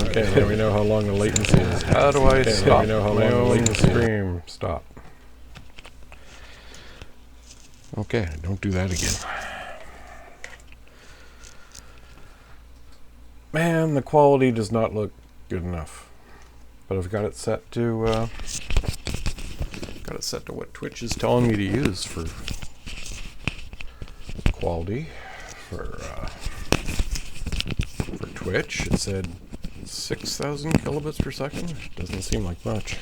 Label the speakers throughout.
Speaker 1: Okay, now we know how long the latency is.
Speaker 2: How do I stop?
Speaker 1: Now we know how long the latency stream. Stop. Okay, don't do that again. Man, the quality does not look good enough. But I've got it set to what Twitch is telling me to use for quality. For Twitch, it said 6,000 kilobits per second. Doesn't seem like much.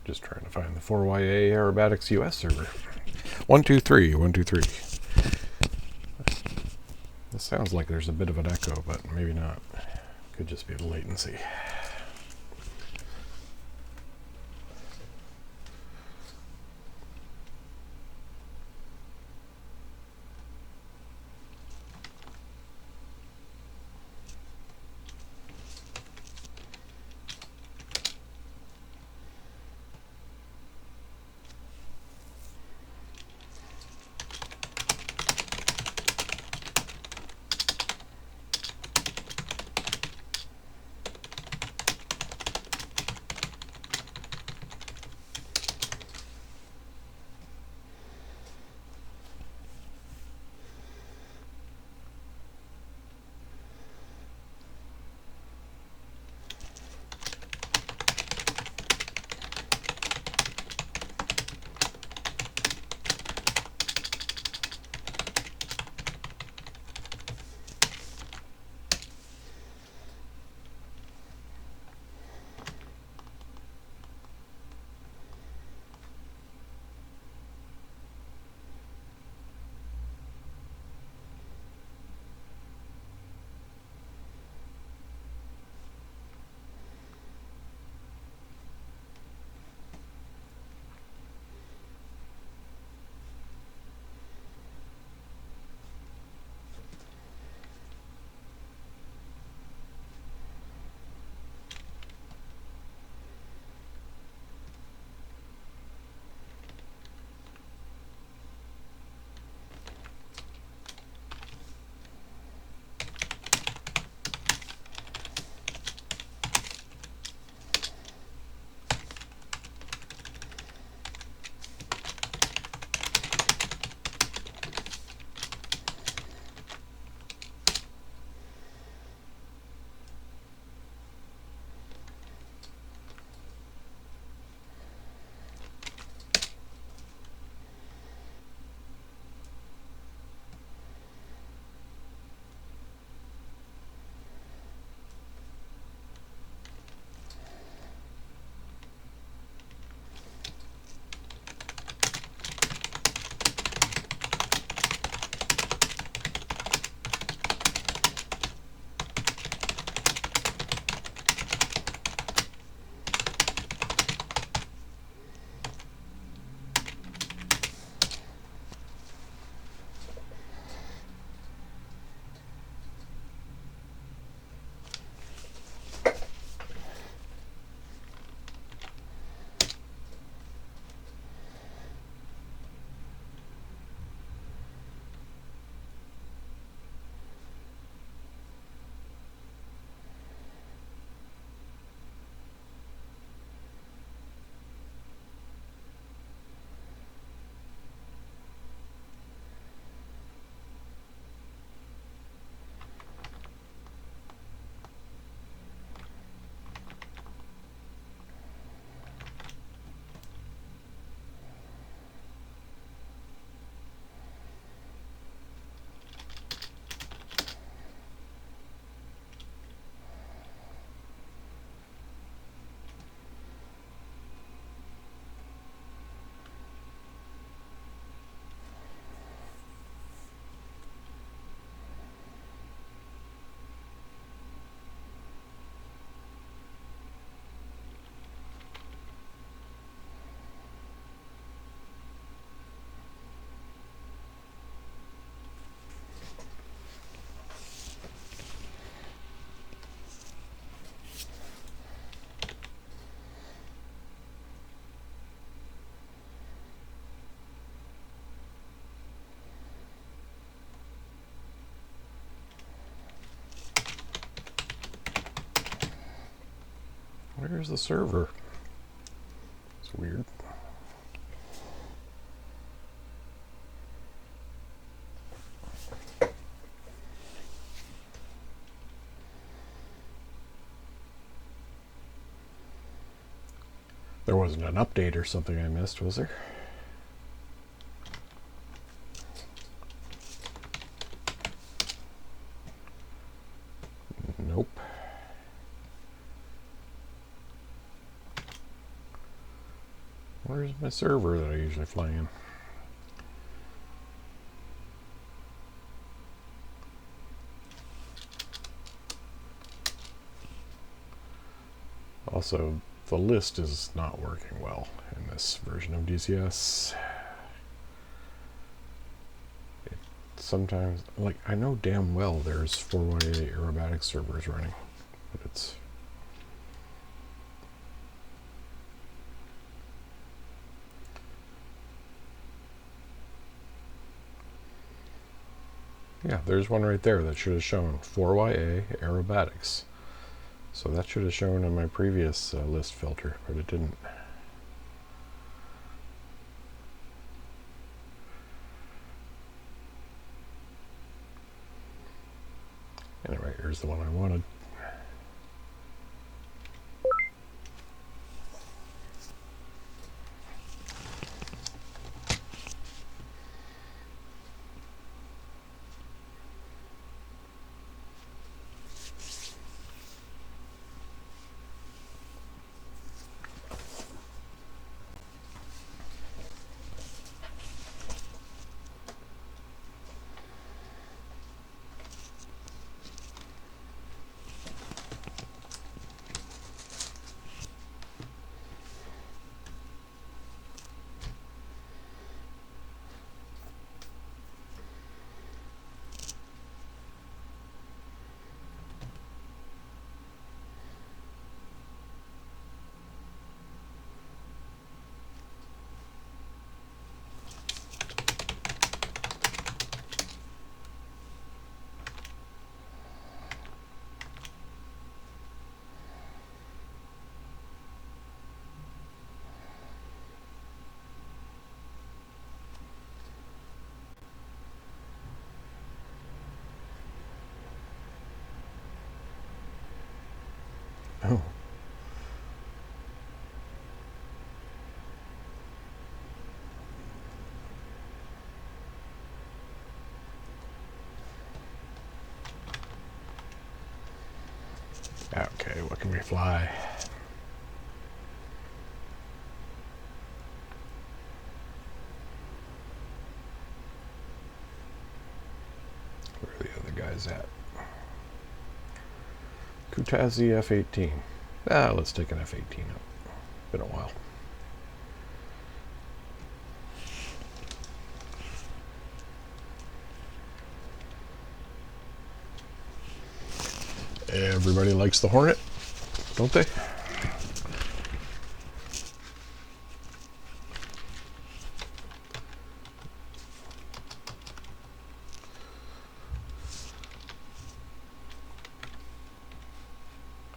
Speaker 1: Just trying to find the 4YA Aerobatics US server. 123, 123. This sounds like there's a bit of an echo, but maybe not. Could just be the latency. Where's the server? It's weird. There wasn't an update or something I missed, was there? Nope. Where's my server that I usually fly in? Also, the list is not working well in this version of DCS. Sometimes, like, I know damn well there's 4YA aerobatic servers running, but it's... Yeah, there's one right there that should have shown 4YA aerobatics. So that should have shown on my previous list filter, but it didn't. Anyway, here's the one I wanted. Oh. Okay, what can we fly? Where are the other guys at? Kutazi F-18. Let's take an F-18 up. Been a while. Everybody likes the Hornet, don't they?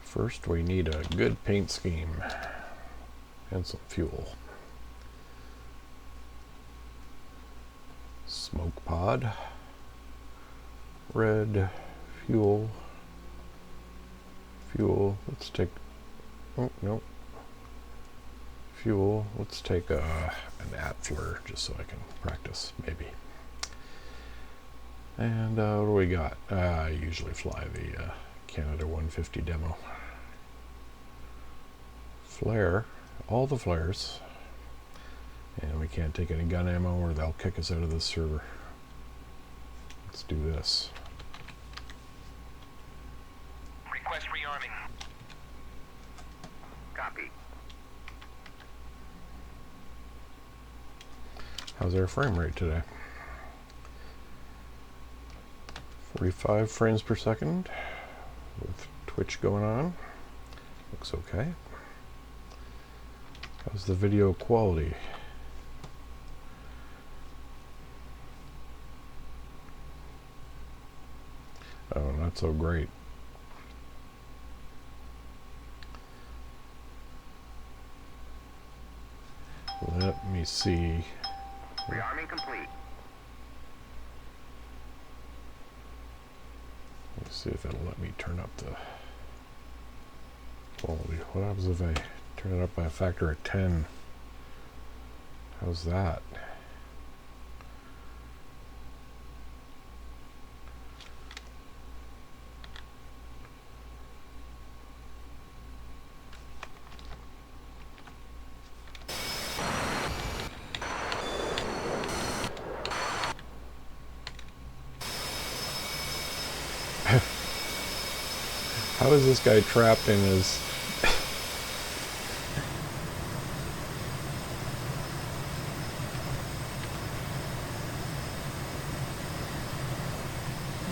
Speaker 1: First, we need a good paint scheme and some fuel. Smoke pod, red, fuel, let's take, oh, nope, fuel, let's take an Atfler just so I can practice, maybe. And what do we got? I usually fly the Canada 150 demo. Flare, all the flares, and we can't take any gun ammo or they'll kick us out of this server. Let's do this.
Speaker 2: Request rearming. Copy.
Speaker 1: How's our frame rate today? 45 frames per second with Twitch going on. Looks okay. How's the video quality? Oh, not so great. Let me see.
Speaker 2: Rearming complete.
Speaker 1: Let's see if it'll let me turn up the quality. What happens if I turn it up by a factor of 10? How's that? How is this guy trapped in his...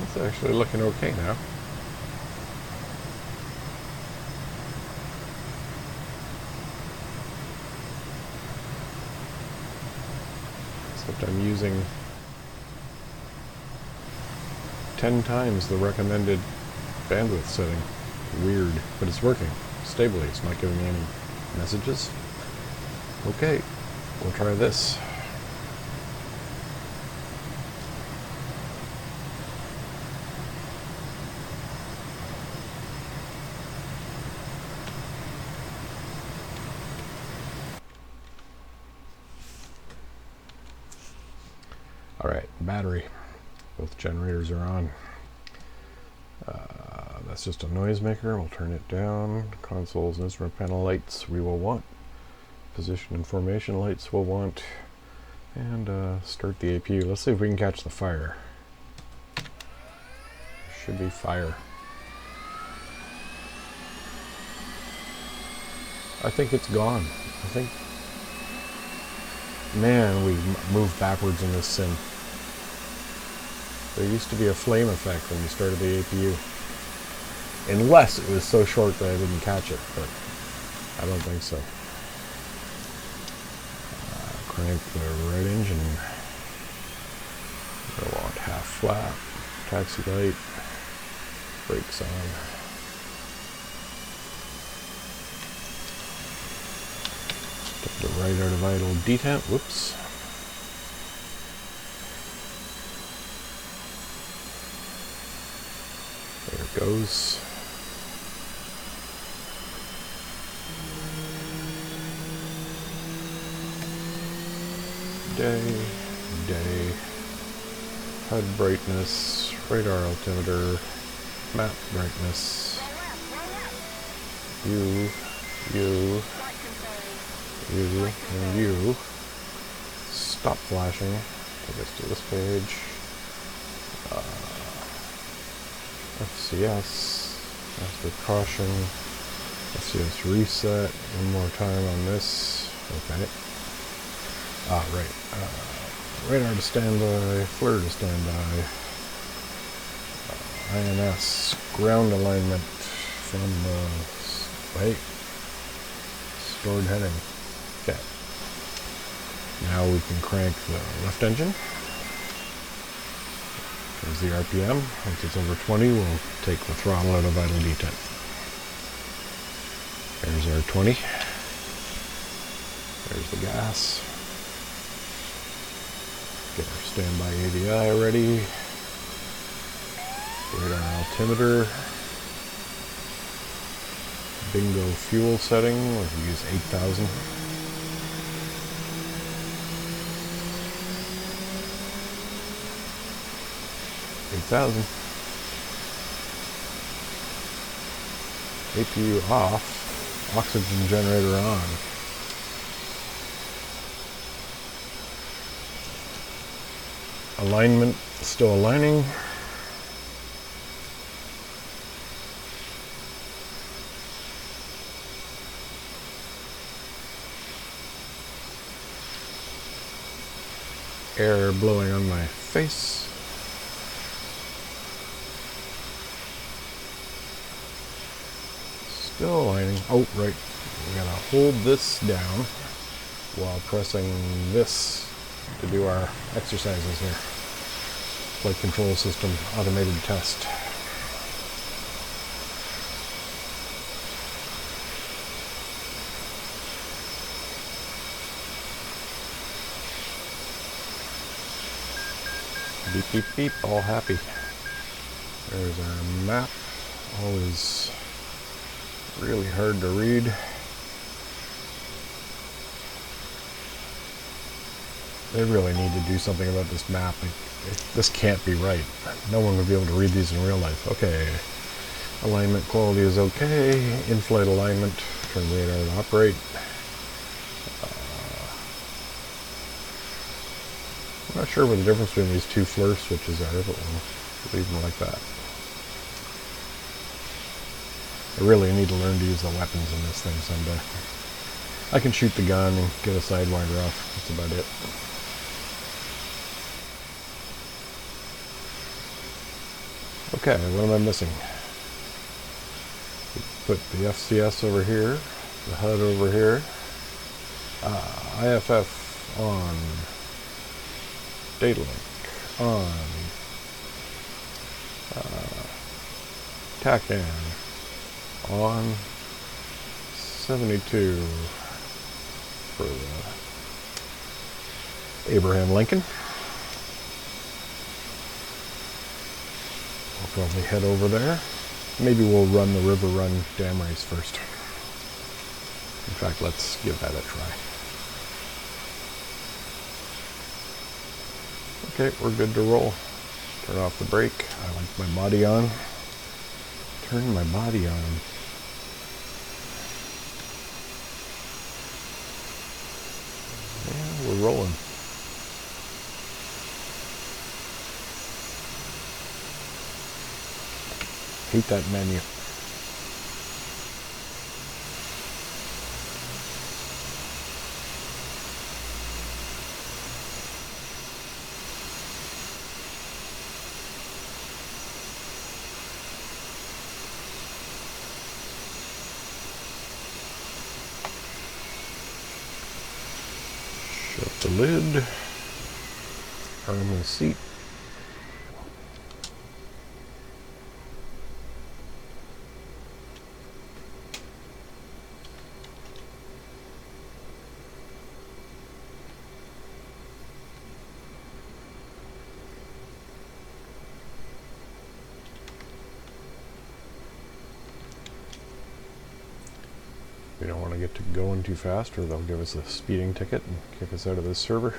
Speaker 1: It's actually looking okay now. Except I'm using 10 times the recommended bandwidth setting. Weird, but it's working stably. It's not giving me any messages. Okay, we'll try this. Alright, battery. Both generators are on. That's just a noisemaker. We'll turn it down. Consoles and instrument panel lights we will want. Position and formation lights we'll want. And start the APU. Let's see if we can catch the fire. Should be fire. I think it's gone. I think... Man, we moved backwards in this sim. There used to be a flame effect when you started the APU. Unless it was so short that I didn't catch it, but I don't think so. Crank the right engine. Go on half flat. Taxi light. Brakes on. Take the right out of idle detent. Whoops. There it goes. Day. HUD brightness. Radar altimeter. Map brightness. You, and you. Stop flashing. Take us to this page. FCS. After caution. FCS reset. One more time on this. Okay. Right. Radar to standby. Flare to standby. INS. Ground alignment from wait. Stored heading. Okay. Now we can crank the left engine. There's the RPM. Once it's over 20, we'll take the throttle out of idle detent. There's our 20. There's the gas. Get our standby ADI ready. Radar altimeter. Bingo fuel setting. We'll use 8,000. APU off. Oxygen generator on. Alignment still aligning. Air blowing on my face. Still aligning. Oh, right. We gotta hold this down while pressing this to do our exercises here. Flight control system automated test. Beep, beep, beep, all happy. There's our map. Always really hard to read. They really need to do something about this map. This can't be right. No one will be able to read these in real life. Okay. Alignment quality is okay. In-flight alignment. Turn radar to operate. I'm not sure what the difference between these two FLIR switches are, but we'll leave them like that. I really need to learn to use the weapons in this thing someday. I can shoot the gun and get a sidewinder off. That's about it. Okay, what am I missing? Put the FCS over here, the HUD over here, IFF on, data link on, TACAN on, 72 for the Abraham Lincoln. We'll probably head over there. Maybe we'll run the River Run dam race first. In fact, let's give that a try. Okay, we're good to roll. Turn off the brake. I like my body on. Turn my body on. Yeah, we're rolling. Hate that menu. Shut the lid. Arm the seat. We don't want to get to going too fast or they'll give us a speeding ticket and kick us out of this server.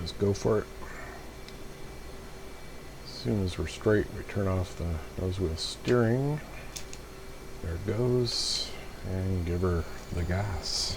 Speaker 1: just go for it. As soon as we're straight, we turn off the nose wheel steering. There it goes. And give her the gas.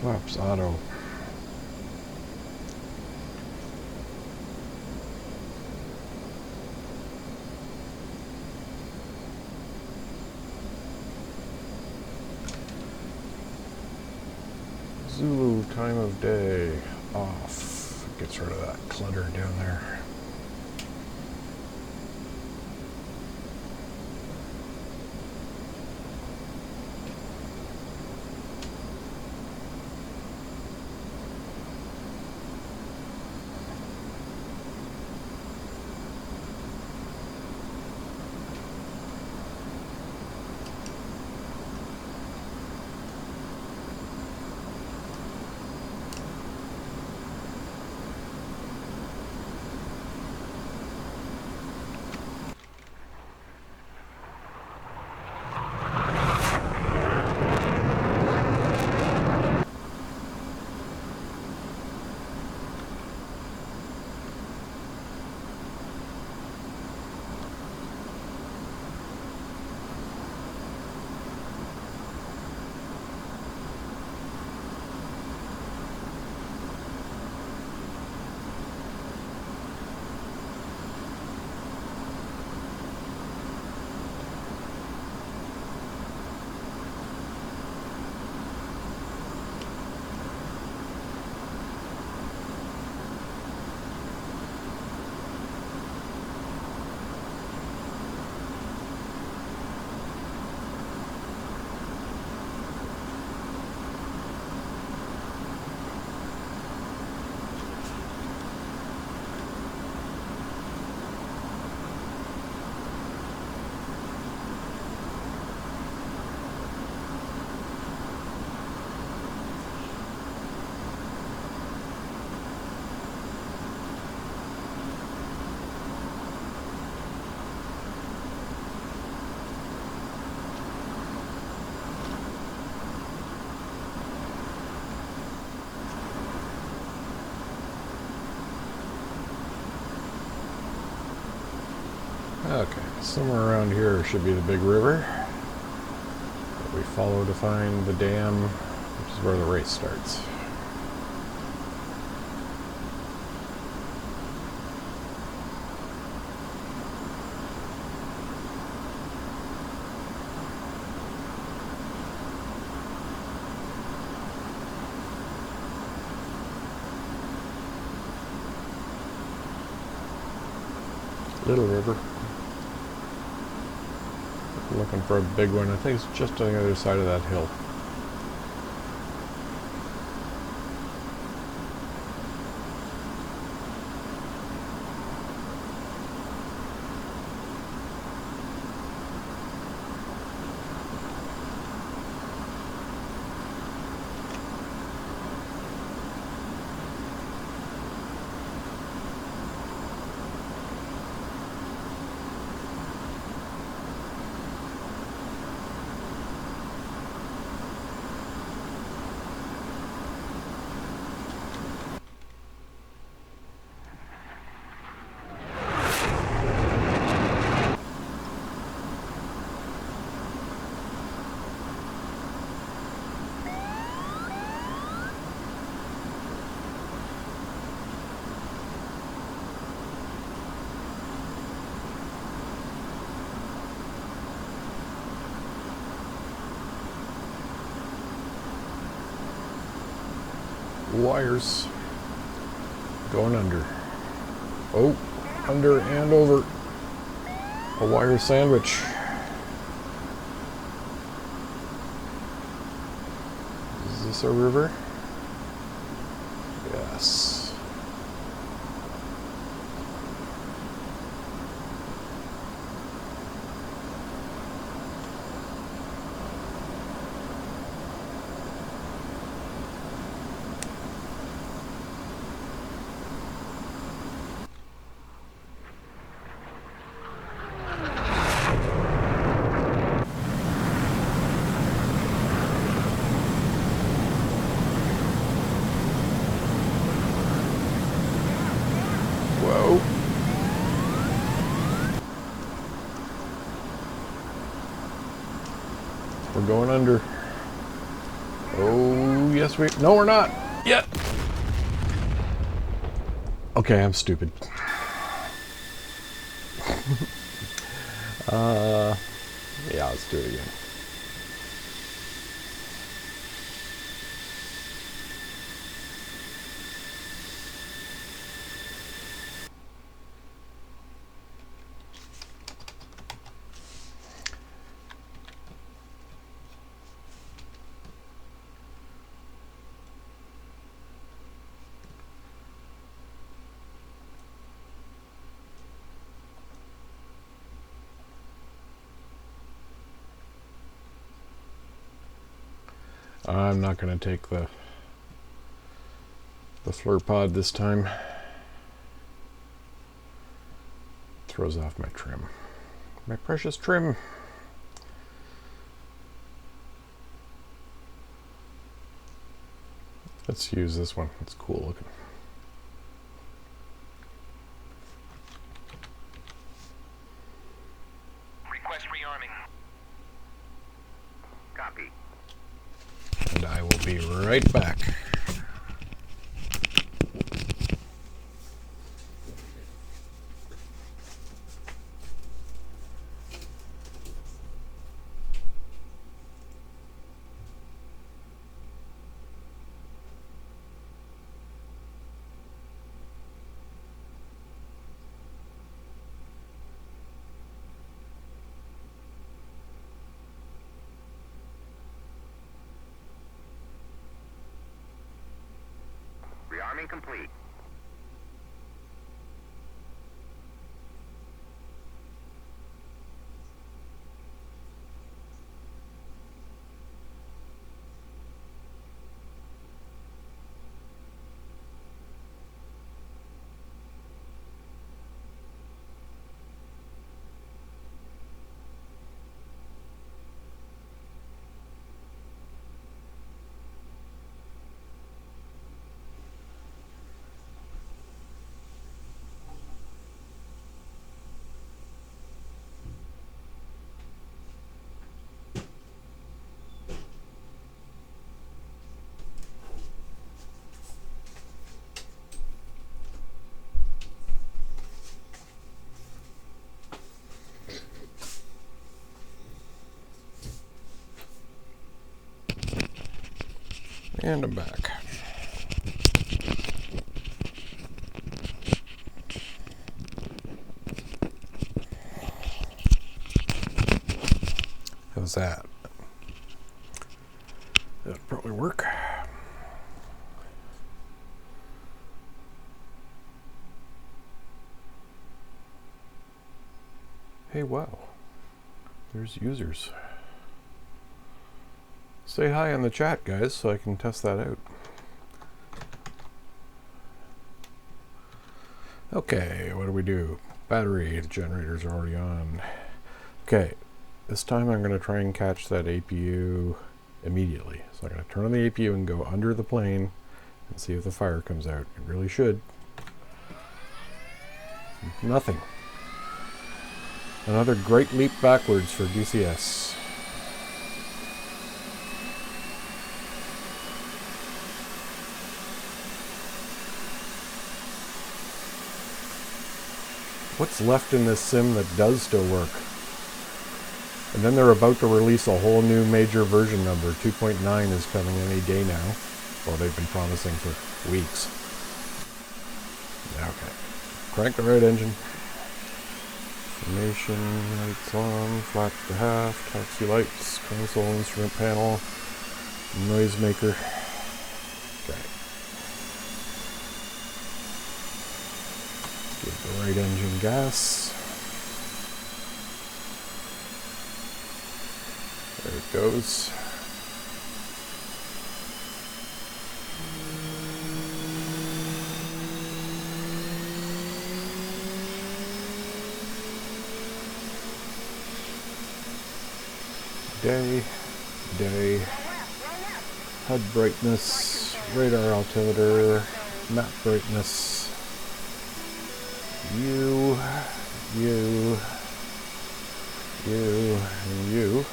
Speaker 1: Flaps auto. Zulu time of day off. Gets rid of that clutter down there. Okay, somewhere around here should be the big river that we follow to find the dam, which is where the race starts. Little river. Looking for a big one. I think it's just on the other side of that hill. wires. Going under. Oh, under and over. A wire sandwich. Is this a river? Yes. Whoa. We're going under. Oh, yes no we're not yet. Okay, I'm stupid. Yeah, let's do it again. I'm not going to take the FLIR pod this time. Throws off my trim. My precious trim. Let's use this one. It's cool looking.
Speaker 2: Request rearming. Copy.
Speaker 1: And I will be right back.
Speaker 2: Rearming complete.
Speaker 1: And I'm back. How's that? That'll probably work. Hey, wow. There's users. Say hi in the chat, guys, so I can test that out. Okay, what do we do? Battery, the generator's already on. Okay, this time I'm going to try and catch that APU immediately. So I'm going to turn on the APU and go under the plane and see if the fire comes out. It really should. Nothing. Another great leap backwards for DCS. What's left in this sim that does still work? And then they're about to release a whole new major version number. 2.9 is coming any day now. Well, they've been promising for Weeks. Okay. Crank the right engine. Formation, lights on, flap to half, taxi lights, console instrument panel, noisemaker. Okay. Give the right engine gas. There it goes. Day, HUD brightness, radar altimeter, map brightness, U, and U.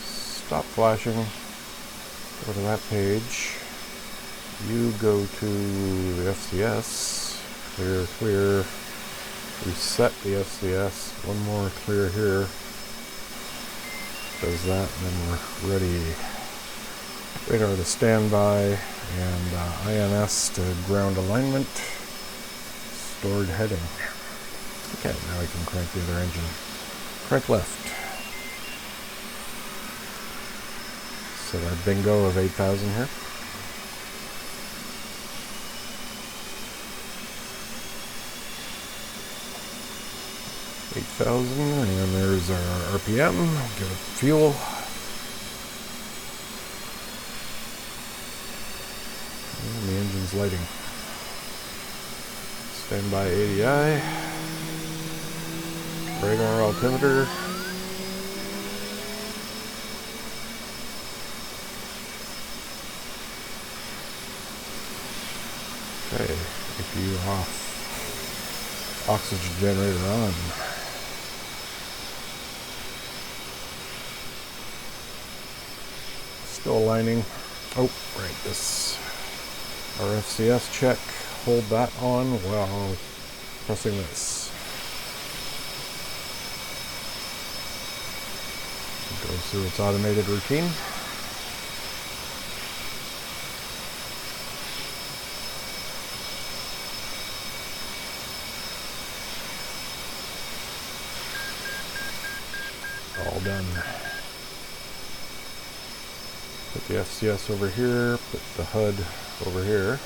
Speaker 1: Stop flashing, go to that page. You go to the FCS, clear, reset the FCS, one more clear here. Does that, and then we're ready. Radar to standby, and INS to ground alignment. Stored heading. Okay, now we can crank the other engine. Crank left. Set our bingo of 8,000 here. And there's our RPM. Give it fuel. And the engine's lighting. Standby ADI. Radar altimeter. Okay, APU off. Oxygen generator on. Still aligning. Oh, right, this our FCS check. Hold that on while pressing this. It goes through its automated routine. All done. Put the FCS over here, put the HUD over here.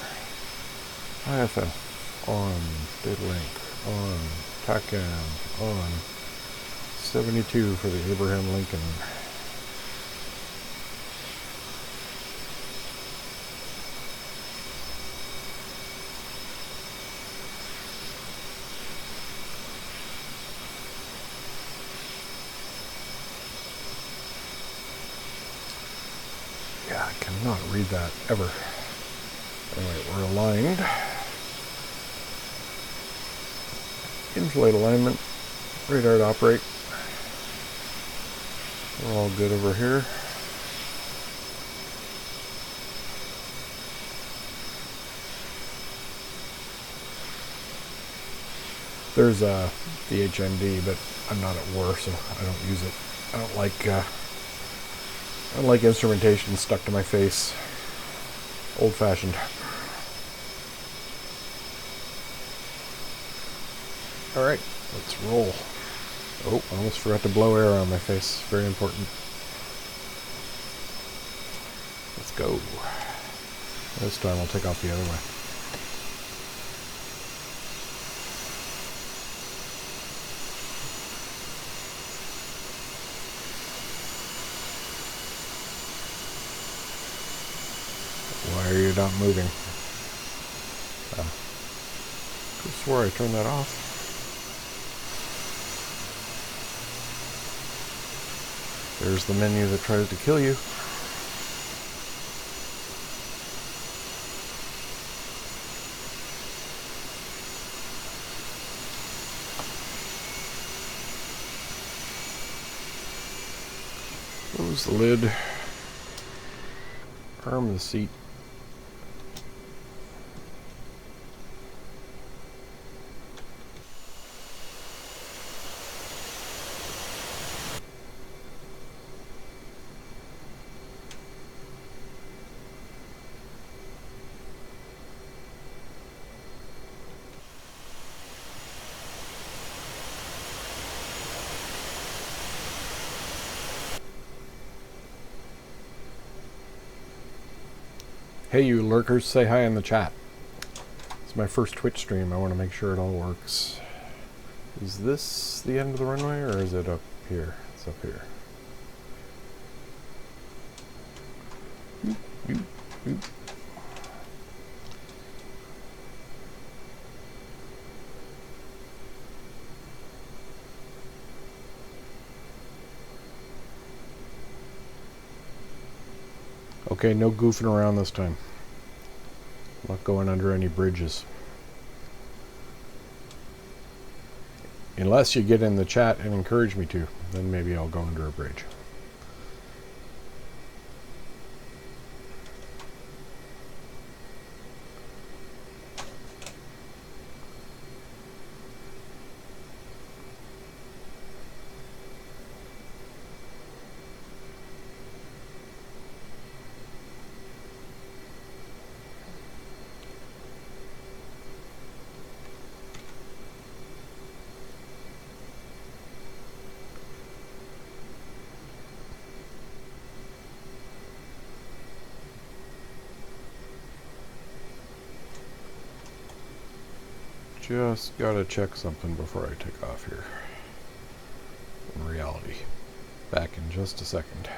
Speaker 1: IFF, on, data link, on, TACAM, on, 72 for the Abraham Lincoln. Yeah, I cannot read that ever. Anyway, we're aligned. Inflate alignment. Radar to operate. We're all good over here. There's the HMD, but I'm not at war, so I don't use it. I don't like instrumentation stuck to my face. Old-fashioned. Alright, let's roll. Oh, I almost forgot to blow air on my face. Very important. Let's go. This time I'll take off the other way. Why are you not moving? I swore I turned that off. There's the menu that tries to kill you. Close the lid. Arm the seat. Hey, you lurkers, say hi in the chat. It's my first Twitch stream. I want to make sure it all works. Is this the end of the runway, or is it up here? It's up here. Okay, no goofing around this time. Not going under any bridges. Unless you get in the chat and encourage me to, then maybe I'll go under a bridge. Just gotta check something before I take off here. In reality. Back in just a second.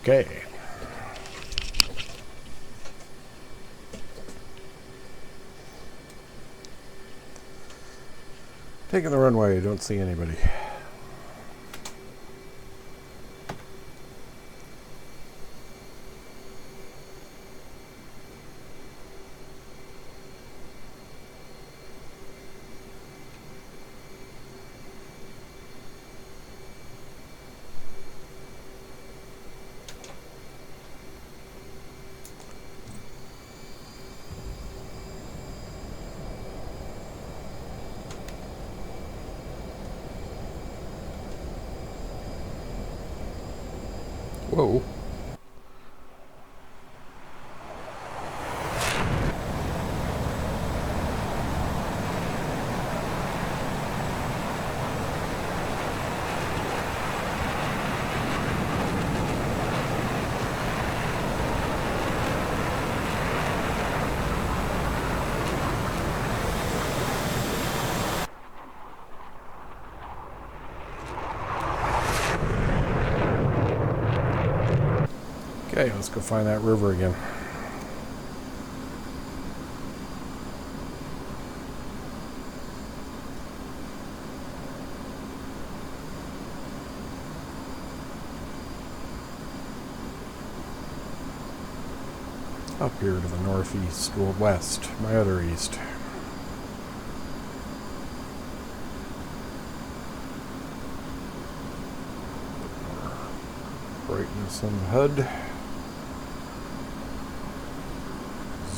Speaker 1: Okay. Taking the runway, don't see anybody. Whoa. Okay, let's go find that river again. Up here to the northeast, or west, my other east. Brightness on the HUD.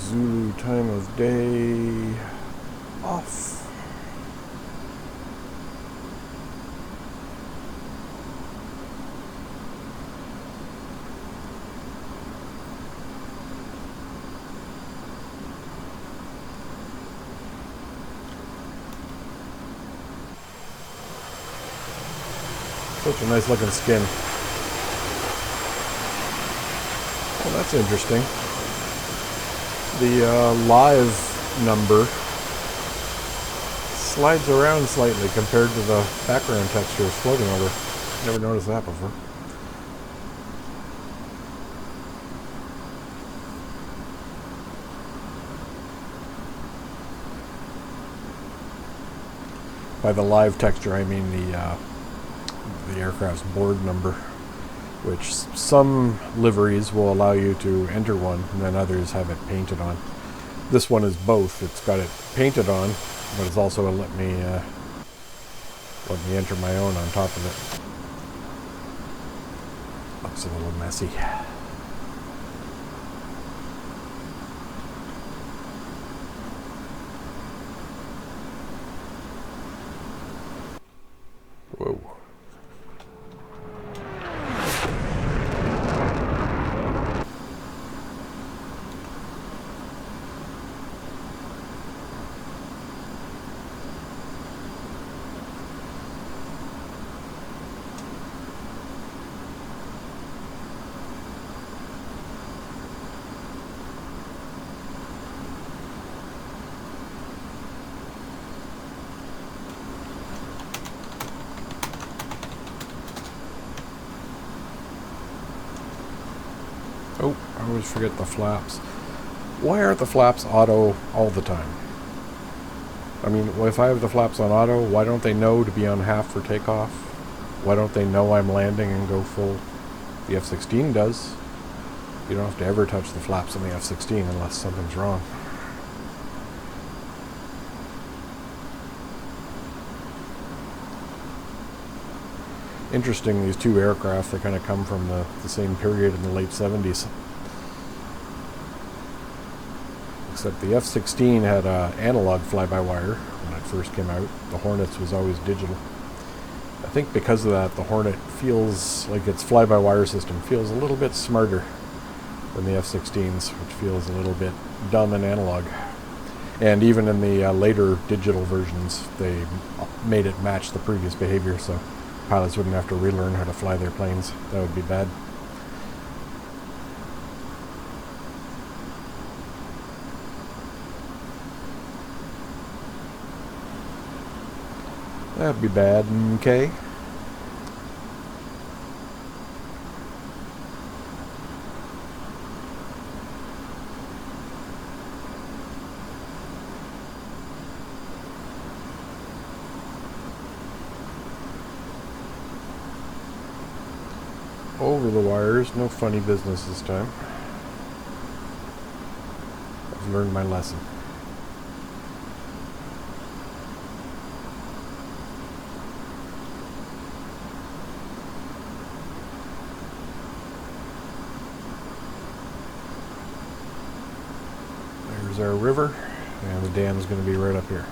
Speaker 1: Zulu time of day off. Such a nice looking skin. Well, that's interesting. The live number slides around slightly compared to the background texture it's floating over. Never noticed that before. By the live texture, I mean the aircraft's board number, which some liveries will allow you to enter one, and then others have it painted on. This one is both. It's got it painted on, but it's also let me enter my own on top of it. Looks a little messy. Oh, I always forget the flaps. Why aren't the flaps auto all the time? I mean, if I have the flaps on auto, why don't they know to be on half for takeoff? Why don't they know I'm landing and go full? The F-16 does. You don't have to ever touch the flaps on the F-16 unless something's wrong. Interesting, these two aircraft, they kind of come from the same period in the late 70s. Except the F-16 had analog fly-by-wire when it first came out. The Hornets was always digital. I think because of that, the Hornet feels like its fly-by-wire system feels a little bit smarter than the F-16's, which feels a little bit dumb and analog. And even in the later digital versions, they made it match the previous behavior, so pilots wouldn't have to relearn how to fly their planes. That would be bad. That'd be bad, okay. Over the wires, no funny business this time. I've learned my lesson. There's our river, and the dam's going to be right up here.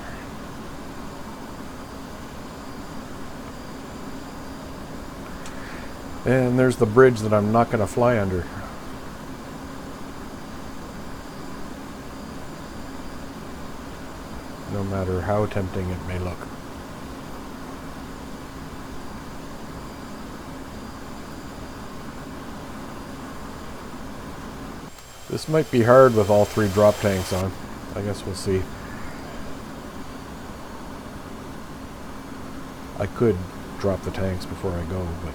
Speaker 1: And there's the bridge that I'm not going to fly under. No matter how tempting it may look. This might be hard with all three drop tanks on. I guess we'll see. I could drop the tanks before I go, but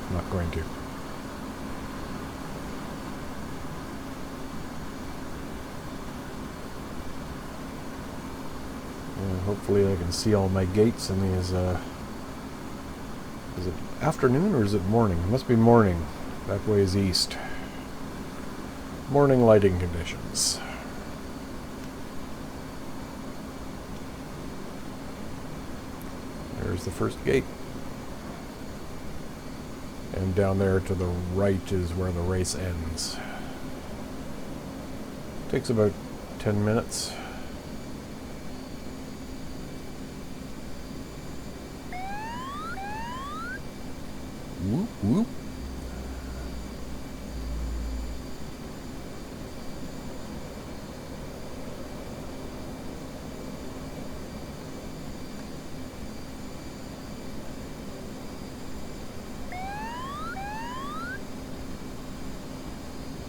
Speaker 1: I'm not going to. And hopefully I can see all my gates in these, is it afternoon or is it morning? It must be morning. That way is east. Morning lighting conditions. There's the first gate. And down there to the right is where the race ends. Takes about 10 minutes. Whoop, whoop.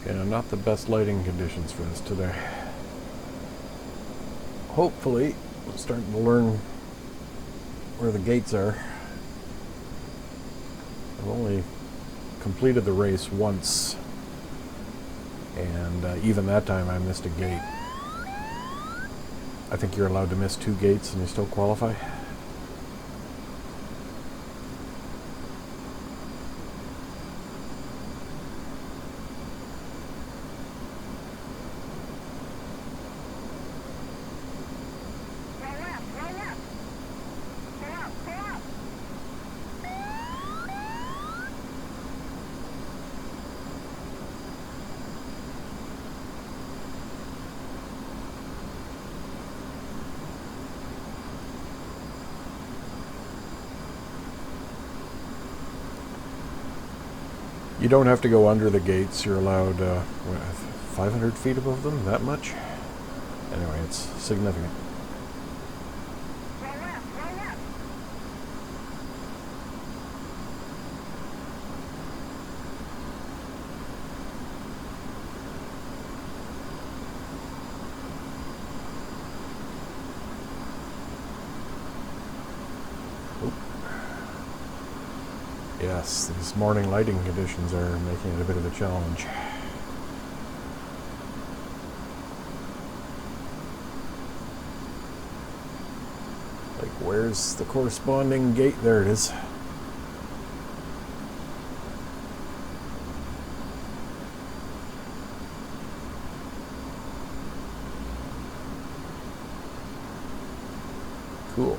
Speaker 1: Yeah, not the best lighting conditions for this today. Hopefully, I'm starting to learn where the gates are. I've only completed the race once, and even that time I missed a gate. I think you're allowed to miss 2 gates and you still qualify. You don't have to go under the gates. You're allowed 500 feet above them, that much? Anyway, it's significant. Yeah, yes, these morning lighting conditions are making it a bit of a challenge. Like, where's the corresponding gate? There it is. Cool.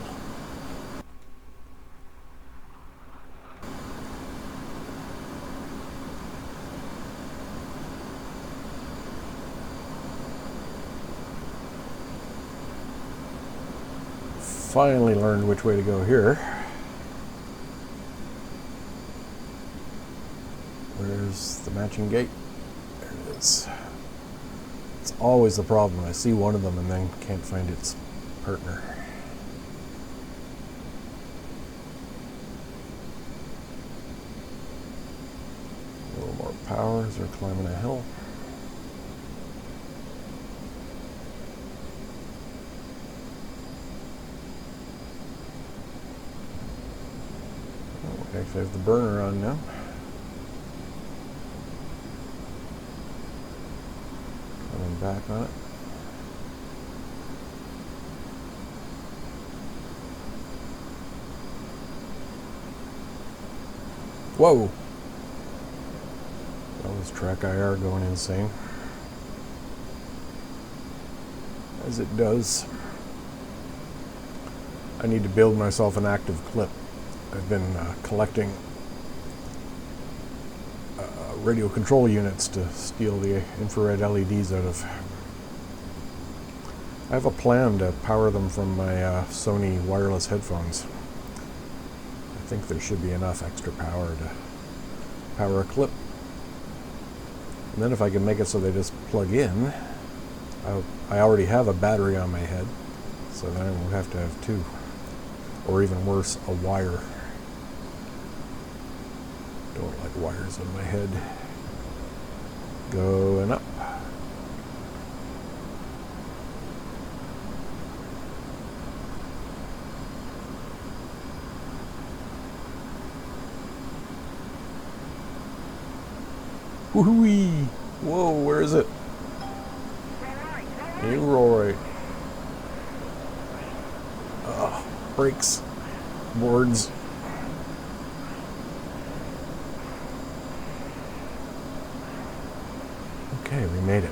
Speaker 1: Finally learned which way to go here. Where's the matching gate? There it is. It's always the problem. I see one of them and then can't find its partner. A little more power as we're climbing a hill. Actually have the burner on now. Coming back on it. Whoa! That was track IR going insane. As it does. I need to build myself an active clip. I've been collecting radio control units to steal the infrared LEDs out of. I have a plan to power them from my Sony wireless headphones. I think there should be enough extra power to power a clip. And then if I can make it so they just plug in, I already have a battery on my head, so then I won't have to have two. Or even worse, a wire. Don't like wires on my head. Going up. Woo-wee! Whoa, where is it? Leroy. Brakes. Boards. Okay, we made it.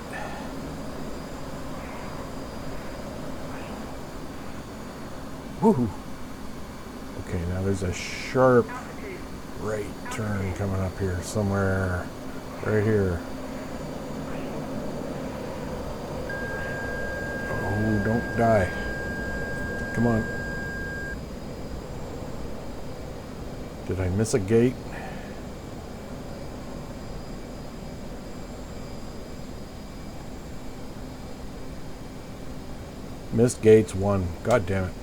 Speaker 1: Woohoo! Okay, now there's a sharp right turn coming up here somewhere. Right here. Oh, don't die. Come on. Did I miss a gate? Missed gates 1. God damn it.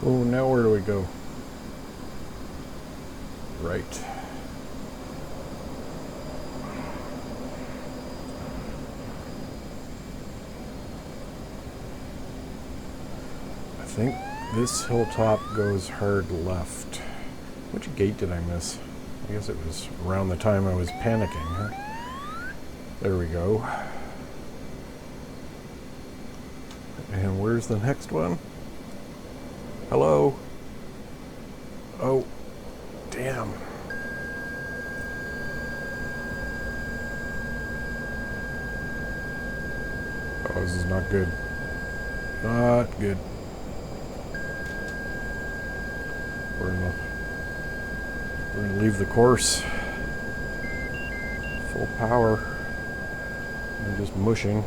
Speaker 1: Oh, now where do we go? Right. I think this hilltop goes hard left. Which gate did I miss? I guess it was around the time I was panicking, huh? There we go. And where's the next one? Hello? Oh, damn. Oh, this is not good. Not good. We're gonna leave the course. Full power. I'm just mushing.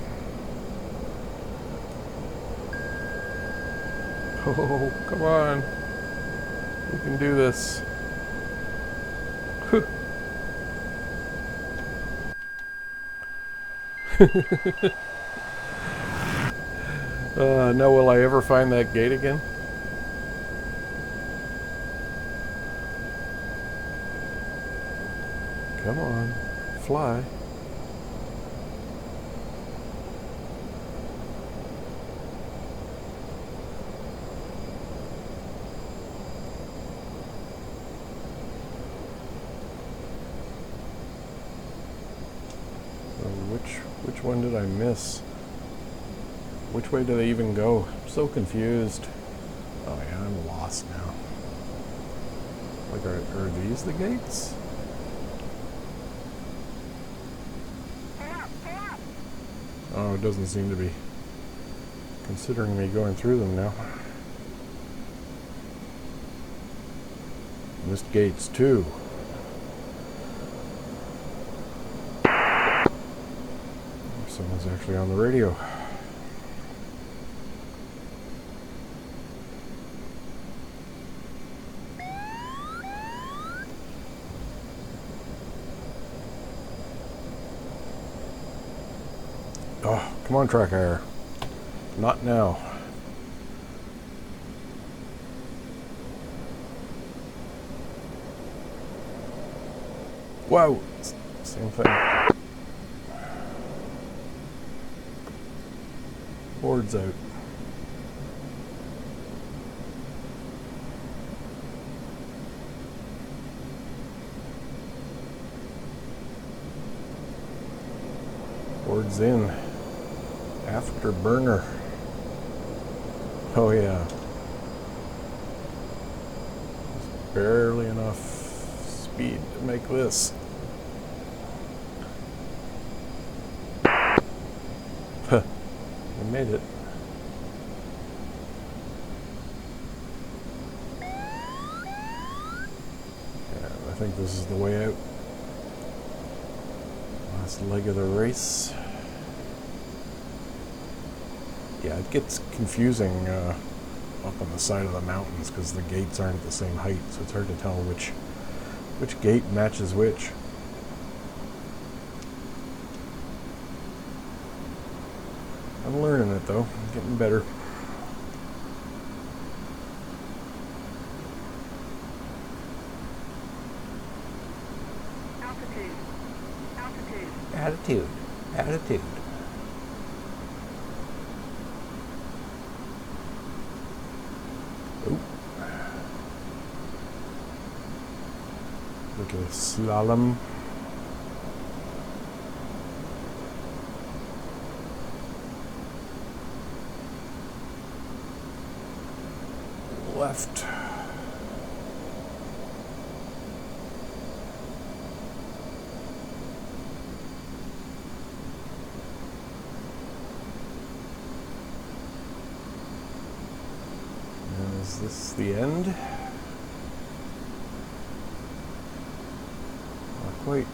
Speaker 1: Oh, come on. We can do this. Now will I ever find that gate again? Come on, fly. Which one did I miss? Which way do they even go? I'm so confused. Oh yeah, I'm lost now. Like, are these the gates? Oh, it doesn't seem to be considering me going through them now. Missed gates too. Someone's actually on the radio. Oh, come on, track hire. Not now. Whoa! Same thing. Board's out. Board's in. Afterburner. Oh yeah. Just barely enough speed to make this. Huh. I made it. And I think this is the way out. Last leg of the race. Yeah, it gets confusing up on the side of the mountains because the gates aren't at the same height, so it's hard to tell which gate matches which. I'm learning it though, I'm getting better. Attitude. Oh. Little slalom. Left. And is this the end? Not quite.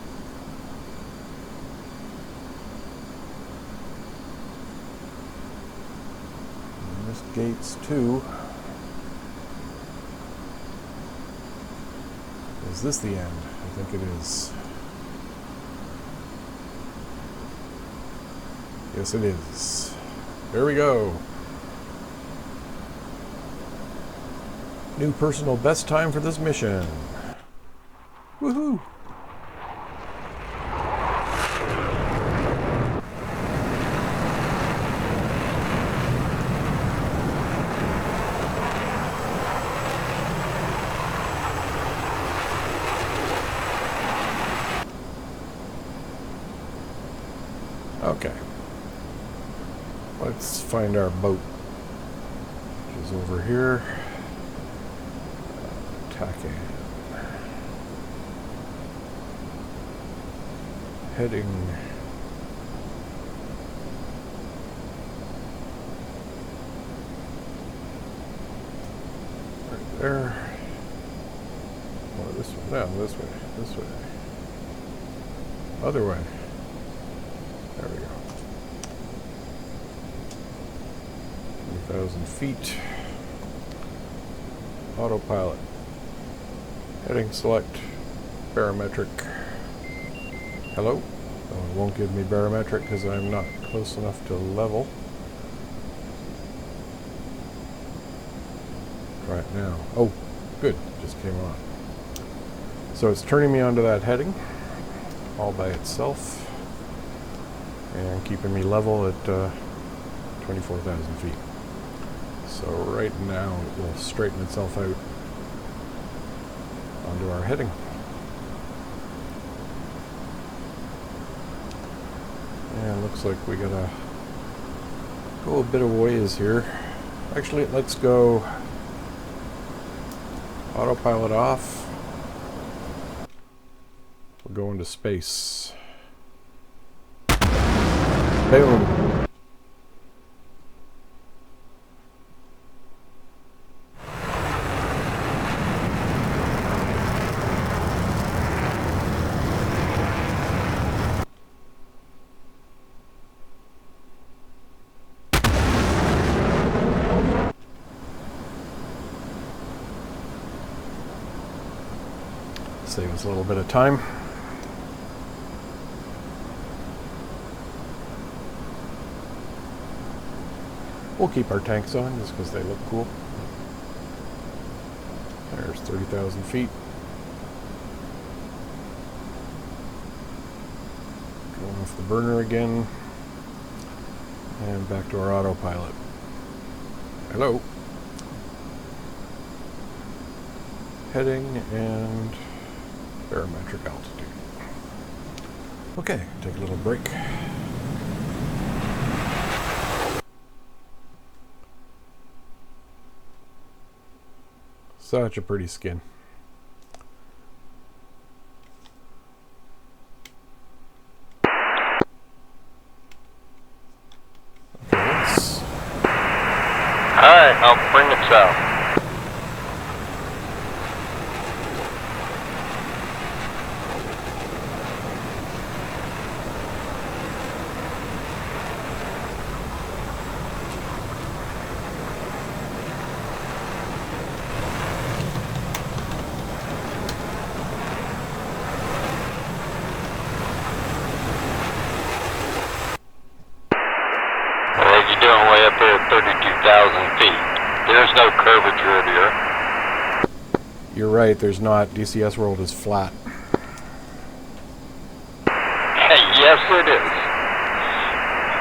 Speaker 1: And this gate's too. Is this the end? I think it is. Yes, it is. There we go. New personal best time for this mission. Woohoo! Okay. Let's find our boat, which is over here. Tacking. Heading. Right there. Oh, this way. No, this way. This way. Other way. There we go. 3,000 feet. Autopilot. Heading select. Barometric. Hello? it won't give me barometric because I'm not close enough to level. Try it now. Oh, good. Just came on. So it's turning me onto that heading all by itself and keeping me level at 24,000 feet. So right now it will straighten itself out onto our heading. And it looks like we gotta go a bit of ways here. Actually, let's go autopilot off. We'll go into space. Boom. Save us a little bit of time. We'll keep our tanks on just because they look cool. There's 30,000 feet. Going off the burner again. And back to our autopilot. Hello. Heading and barometric altitude. Okay, take a little break. Such a pretty skin. Okay, let's...
Speaker 2: Alright, I'll bring it south. Doing way up there at 32,000 feet. There's no curvature here.
Speaker 1: You're right, there's not. DCS World is flat.
Speaker 2: Yes, it is.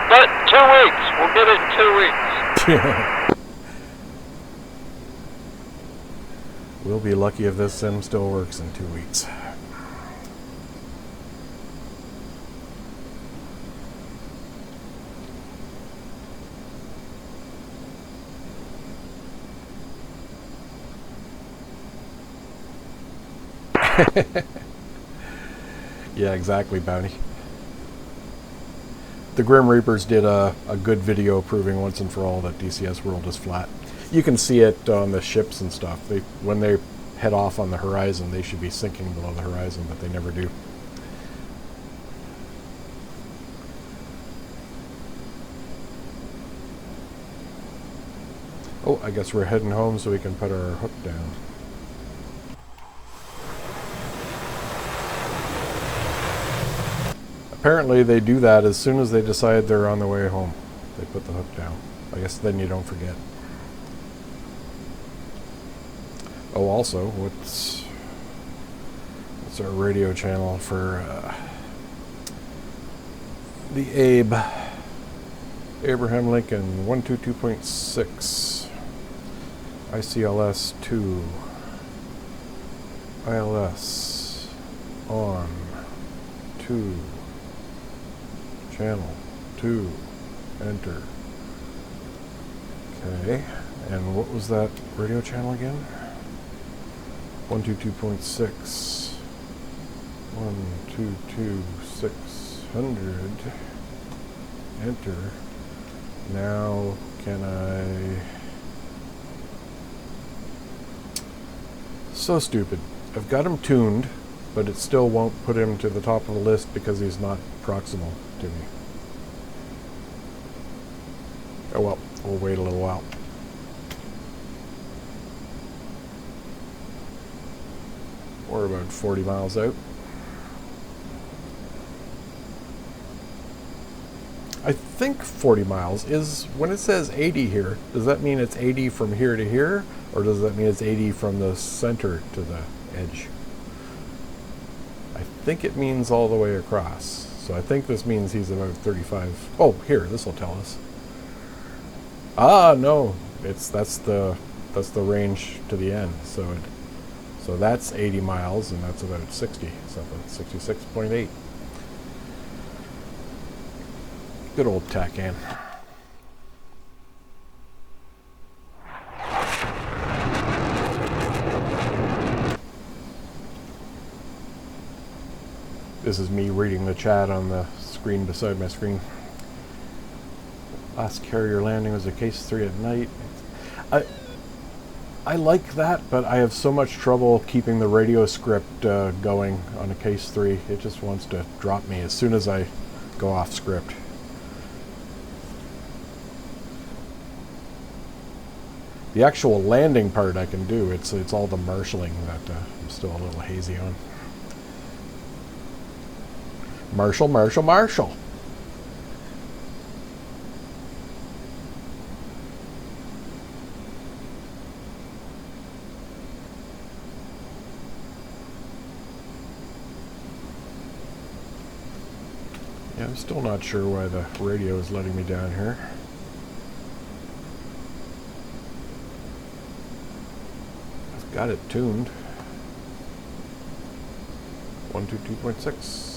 Speaker 2: But 2 weeks. We'll get it in 2 weeks.
Speaker 1: We'll be lucky if this sim still works in 2 weeks. Yeah, exactly, Bounty. The Grim Reapers did a good video proving once and for all that DCS World is flat. You can see it on the ships and stuff. When they head off on the horizon, they should be sinking below the horizon, but they never do. Oh, I guess we're heading home so we can put our hook down. Apparently they do that as soon as they decide they're on the way home. They put the hook down. I guess then you don't forget. Oh, also, what's our radio channel for the Abraham Lincoln 122.6 ICLS 2 ILS on 2 channel 2 enter. Okay, and what was that radio channel again? 122.6 122.600 enter. Now can I... So stupid. I've got him tuned, but it still won't put him to the top of the list because he's not proximal to me. Oh well, we'll wait a little while. We're about 40 miles out. I think 40 miles is, when it says 80 here, does that mean it's 80 from here to here? Or does that mean it's 80 from the center to the edge? I think it means all the way across. So I think this means he's about 35. Oh, here, this will tell us. Ah, no, that's the range to the end. So that's 80 miles, and that's about 60 something, 66.8. Good old TACAN. This is me reading the chat on the screen beside my screen. Last carrier landing was a case 3 at night. I like that, but I have so much trouble keeping the radio script going on a case 3. It just wants to drop me as soon as I go off script. The actual landing part I can do. It's all the marshalling that I'm still a little hazy on. Marshal, Marshal, Marshal. Yeah, I'm still not sure why the radio is letting me down here. I've got it tuned. 122.6.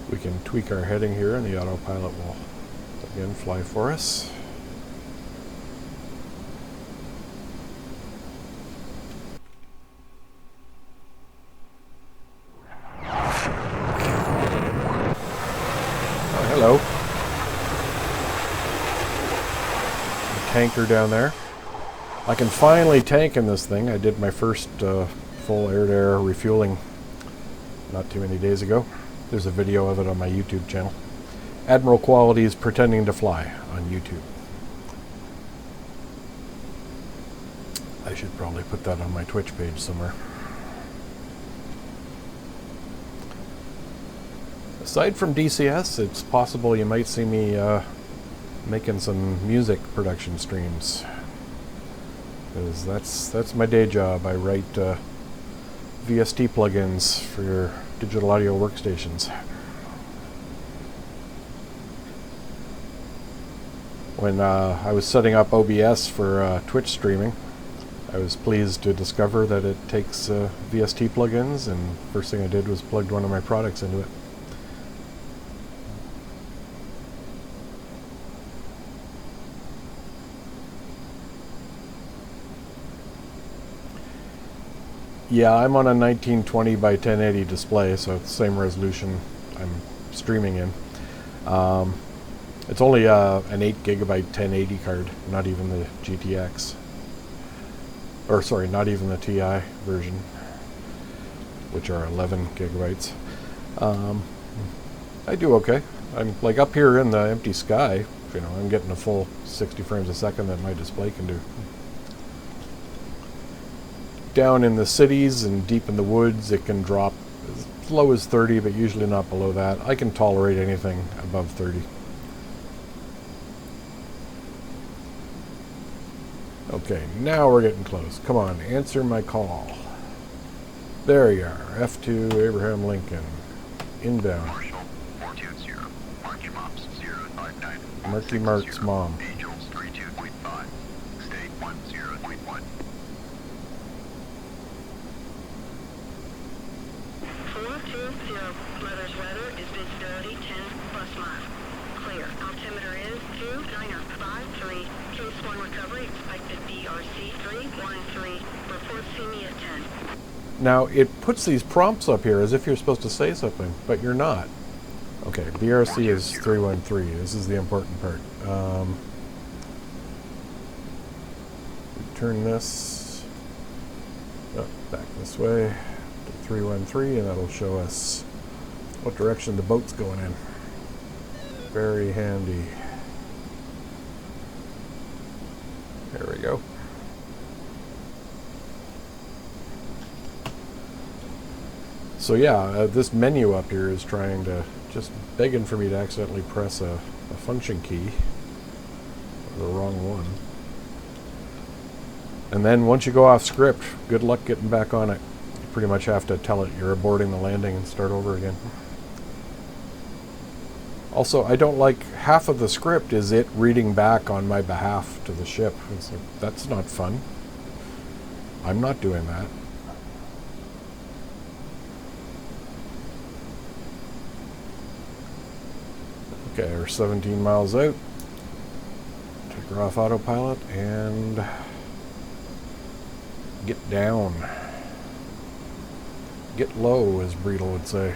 Speaker 1: We can tweak our heading here and the autopilot will again fly for us. Oh, hello. A tanker down there. I can finally tank in this thing. I did my first full air-to-air refueling not too many days ago. There's a video of it on my YouTube channel. Admiral Qualities Pretending to Fly on YouTube. I should probably put that on my Twitch page somewhere. Aside from DCS, it's possible you might see me making some music production streams. Because that's my day job. I write VST plugins for your digital audio workstations. When I was setting up OBS for Twitch streaming, I was pleased to discover that it takes VST plugins, and first thing I did was plugged one of my products into it. Yeah, I'm on a 1920 by 1080 display, so it's the same resolution I'm streaming in. It's only an 8 gigabyte 1080 card, not even the GTX. Or sorry, not even the TI version, which are 11 gigabytes. I do okay. I'm like up here in the empty sky, you know, I'm getting a full 60 frames a second that my display can do. Down in the cities and deep in the woods, it can drop as low as 30, but usually not below that. I can tolerate anything above 30. Okay, now we're getting close. Come on, answer my call. There you are, F2 Abraham Lincoln, inbound.
Speaker 3: Marshall 420, Marky Mops 059.
Speaker 1: Marky Mark's mom.
Speaker 3: Angels 32.5, state 10.1.
Speaker 4: 420, Mother's Weather is visibility 10 plus miles. Clear. Altimeter is 29053. Case 1 recovery expected BRC 313. Report see me at 10.
Speaker 1: Now, it puts these prompts up here as if you're supposed to say something, but you're not. Okay, BRC is 313. This is the important part. Turn this back this way to 313, and that'll show us what direction the boat's going in. Very handy. There we go. So yeah, this menu up here is trying to, just begging for me to accidentally press a function key, or the wrong one. And then once you go off script, good luck getting back on it. You pretty much have to tell it you're aborting the landing and start over again. Also, I don't like, half of the script is it reading back on my behalf to the ship. It's like, that's not fun. I'm not doing that. Okay, we're 17 miles out. Take her off autopilot and get down. Get low, as Breedle would say.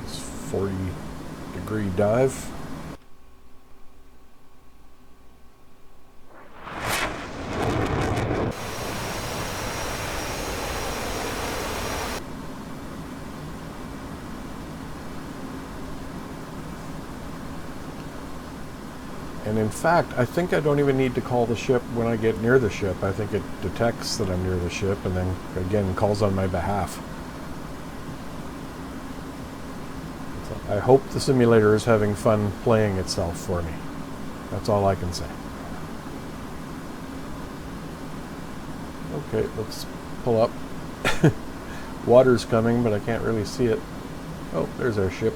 Speaker 1: It's 40-degree dive. And in fact, I think I don't even need to call the ship when I get near the ship. I think it detects that I'm near the ship and then, again, calls on my behalf. So I hope the simulator is having fun playing itself for me. That's all I can say. Okay, let's pull up. Water's coming, but I can't really see it. Oh, there's our ship.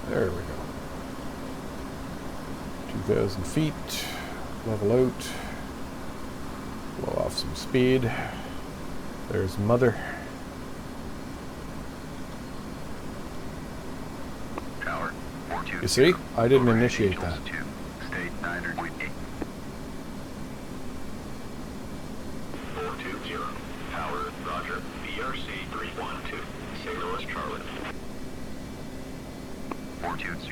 Speaker 1: There we go. 2,000 feet. Level out. Blow off some speed. There's Mother.
Speaker 3: Tower 420.
Speaker 1: You see? I didn't initiate that.
Speaker 3: State 9.8. 420. Tower, roger. BRC 312. Signal is Charlie. 420.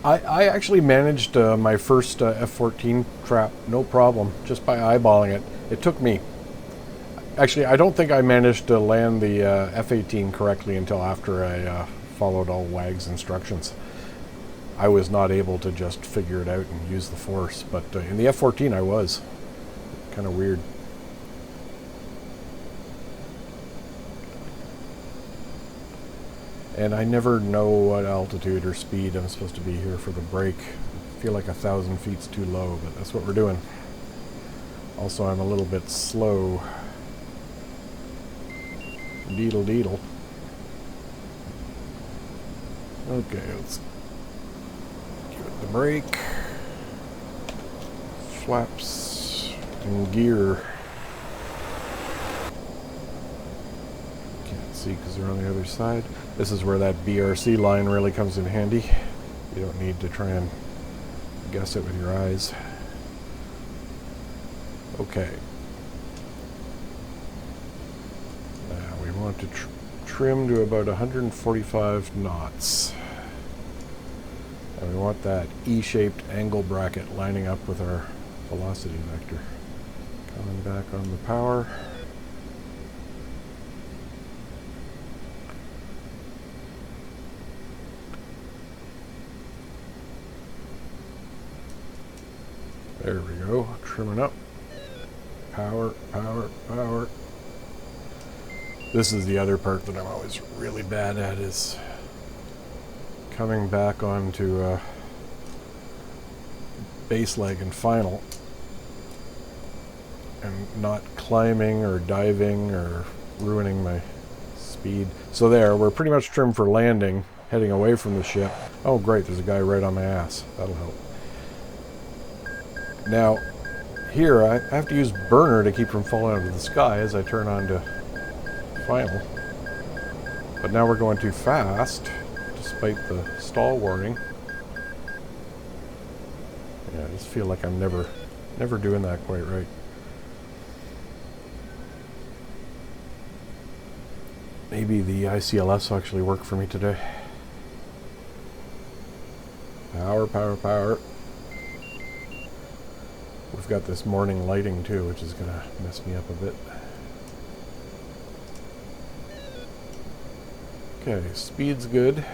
Speaker 1: I actually managed my first F-14 trap, no problem, just by eyeballing it. It took me... Actually, I don't think I managed to land the F-18 correctly until after I followed all WAG's instructions. I was not able to just figure it out and use the force, but in the F-14 I was. Kind of weird. And I never know what altitude or speed I'm supposed to be here for the break. I feel like 1,000 feet's too low, but that's what we're doing. Also, I'm a little bit slow. Deedle deedle. Okay, let's give it the brake. Flaps and gear. Can't see because they're on the other side. This is where that BRC line really comes in handy. You don't need to try and guess it with your eyes. Okay. Now we want to trim to about 145 knots. And we want that E-shaped angle bracket lining up with our velocity vector. Coming back on the power. There we go, trimming up. Power, power, power. This is the other part that I'm always really bad at, is coming back onto base leg and final and not climbing or diving or ruining my speed. So there, we're pretty much trimmed for landing, heading away from the ship. Oh great, there's a guy right on my ass. That'll help. Now, here I have to use burner to keep from falling out of the sky as I turn on to final. But now we're going too fast, despite the stall warning. Yeah, I just feel like I'm never doing that quite right. Maybe the ICLS will actually work for me today. Power, power, power. We've got this morning lighting too, which is gonna mess me up a bit. Okay, speed's good.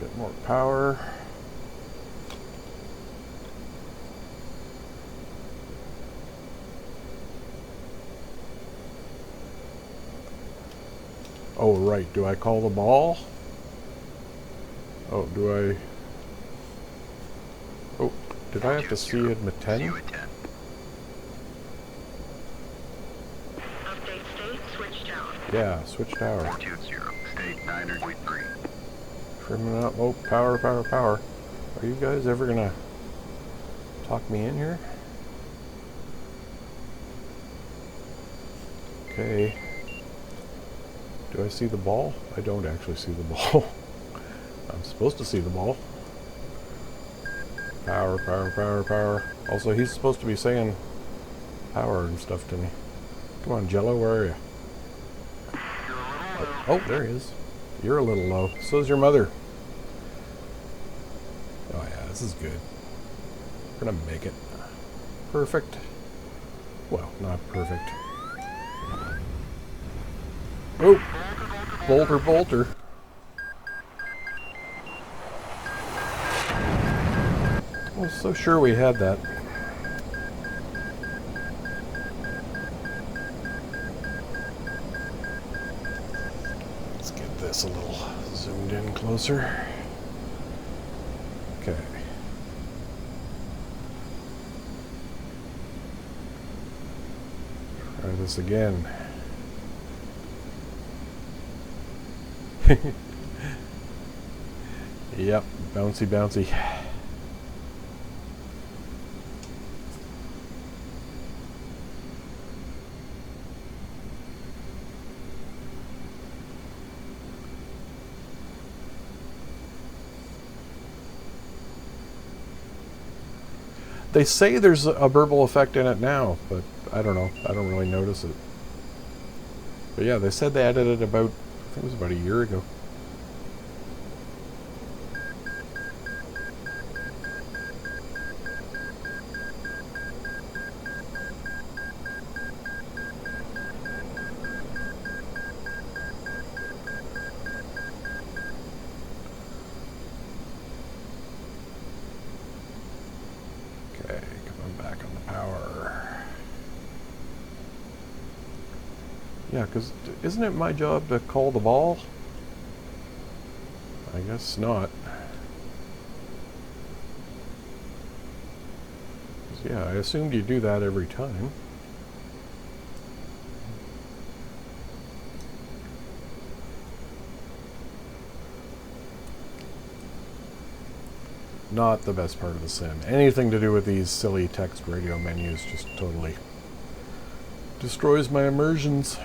Speaker 1: Bit more power. Oh, right. Do I call the ball? Oh, do I... Oh, did I have to see it at 10?
Speaker 4: Update state, switch tower.
Speaker 1: Yeah, switch tower.
Speaker 3: 420, state 9.3.
Speaker 1: Trimming up. Oh, power, power, power. Are you guys ever gonna talk me in here? Okay. Do I see the ball? I don't actually see the ball. I'm supposed to see the ball. Power, power, power, power. Also, he's supposed to be saying power and stuff to me. Come on, Jello, where are you? Oh, there he is. You're a little low. So's your mother. Oh yeah, this is good. We're gonna make it. Perfect. Well, not perfect. Oh! Bolter, bolter. I was so sure we had that. Let's get this a little zoomed in closer. Okay. Try this again. Yep, bouncy, bouncy. They say there's a burble effect in it now, but I don't know. I don't really notice it. But yeah, they said they added it about, I think it was about a year ago. Okay, coming back on the power. Yeah, because isn't it my job to call the ball? I guess not. 'Cause, yeah, I assumed you do that every time. Not the best part of the sim. Anything to do with these silly text radio menus just totally destroys my immersions.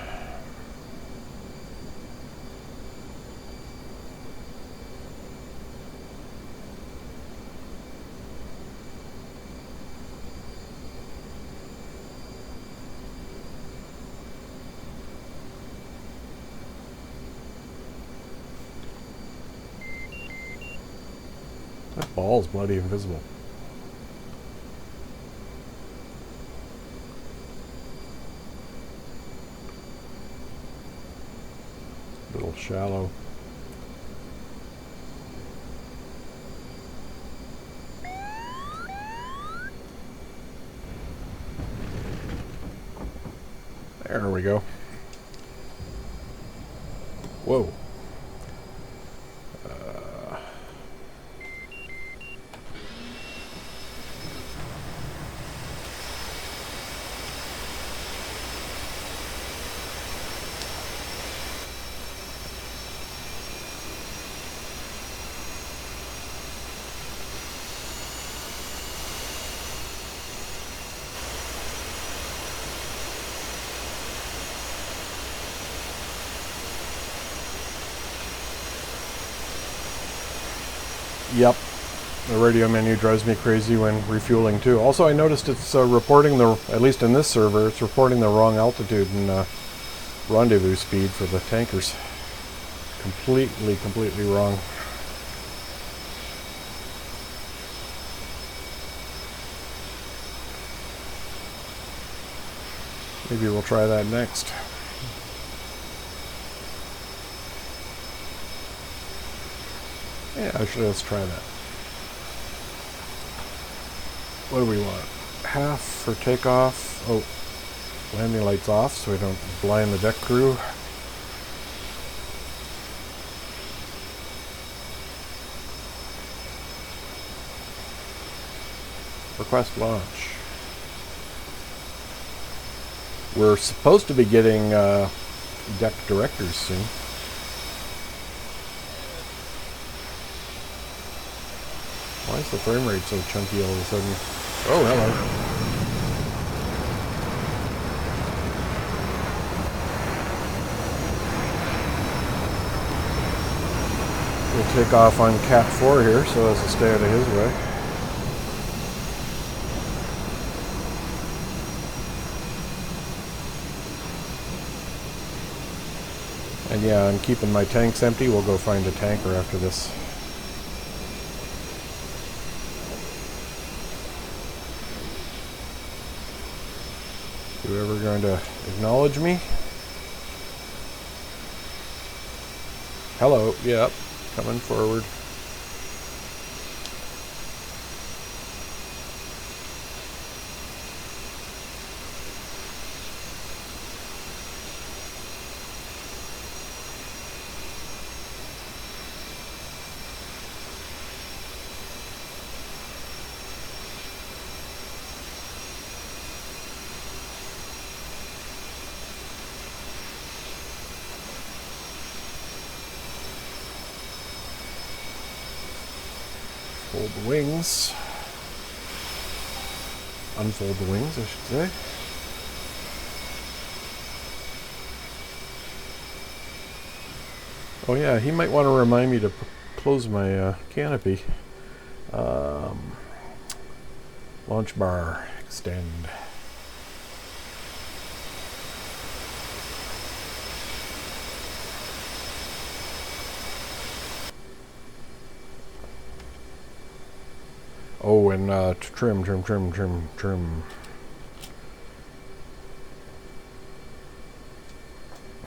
Speaker 1: That ball's bloody invisible. A little shallow. There we go. Whoa. Yep. The radio menu drives me crazy when refueling too. Also, I noticed it's reporting at least in this server, it's reporting the wrong altitude and rendezvous speed for the tankers. Completely wrong. Maybe we'll try that next. Yeah, actually, let's try that. What do we want? Half for takeoff. Oh, landing lights off so we don't blind the deck crew. Request launch. We're supposed to be getting deck directors soon. Why is the frame rate so chunky all of a sudden? Oh, hello. We'll take off on Cat 4 here so as to stay out of his way. And yeah, I'm keeping my tanks empty. We'll go find a tanker after this. Whoever going to acknowledge me? Hello, yep, coming forward. Fold the wings. Unfold the wings, I should say. Oh yeah, he might want to remind me to close my canopy. Launch bar, extend. Oh, and trim.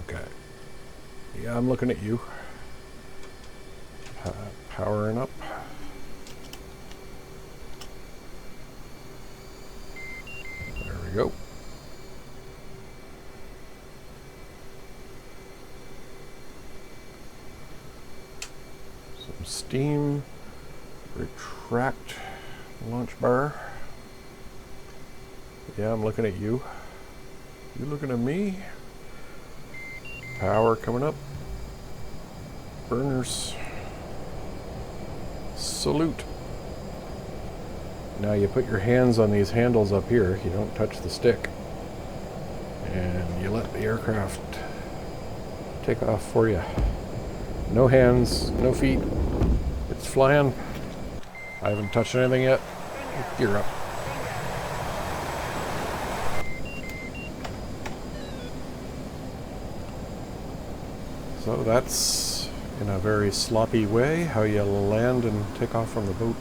Speaker 1: Okay. Yeah, I'm looking at you. Powering up. There we go. Some steam. Retract. Launch bar. Yeah, I'm looking at you. You looking at me? Power coming up. Burners. Salute. Now you put your hands on these handles up here. You don't touch the stick. And you let the aircraft take off for you. No hands, no feet. It's flying. I haven't touched anything yet. Gear up. So that's, in a very sloppy way, how you land and take off from the boat.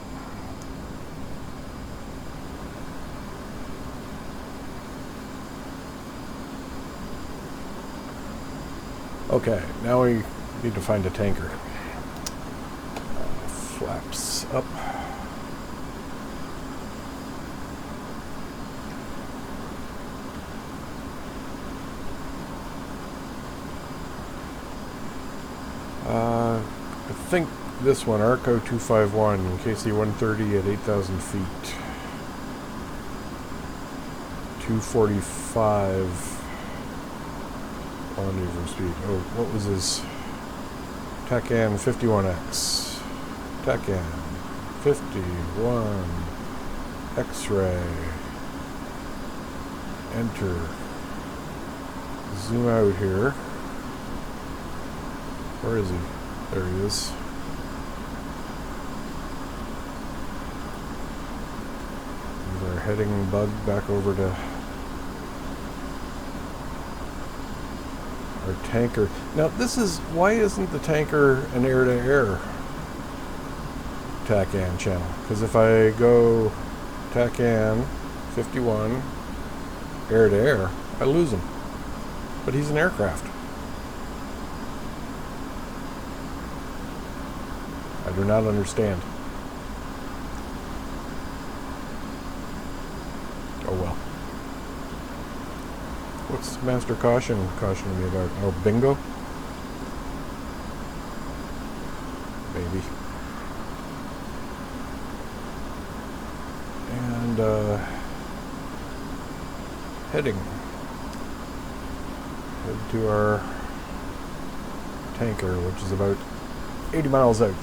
Speaker 1: Okay, now we need to find a tanker. Flaps up. I think this one, Arco 251, in KC-130 at 8,000 feet. 245 rendezvous speed. Oh, what was his? TACAN 51X. TACAN 51. X-ray. Enter. Zoom out here. Where is he? There he is. heading bug back over to our tanker. Now this is, why isn't the tanker an air-to-air TACAN channel? Because if I go TACAN 51 air-to-air, I lose him. But he's an aircraft. I do not understand. Oh well. What's Master Caution cautioning me about? Oh, bingo? Maybe. And, heading. Head to our tanker, which is about 80 miles out.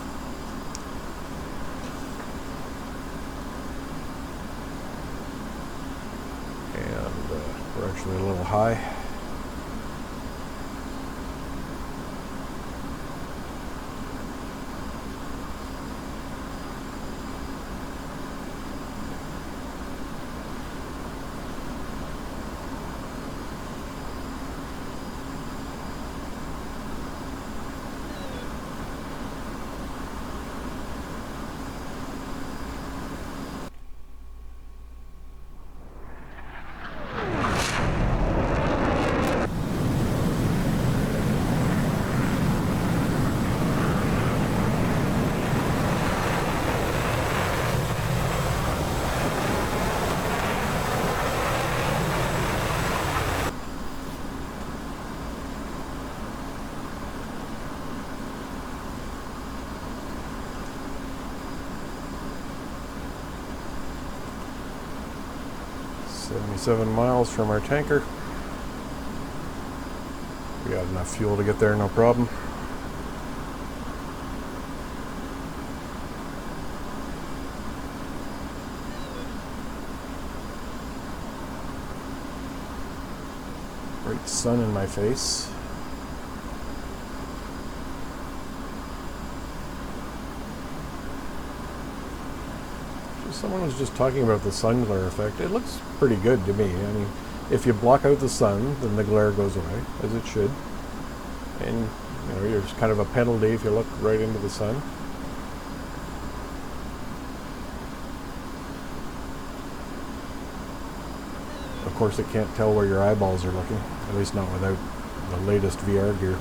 Speaker 1: We're actually a little high. .7 miles from our tanker. We got enough fuel to get there, no problem. Bright sun in my face. Someone was just talking about the sun glare effect. It looks pretty good to me. I mean, if you block out the sun, then the glare goes away, as it should. And, you know, there's kind of a penalty if you look right into the sun. Of course, it can't tell where your eyeballs are looking, at least not without the latest VR gear.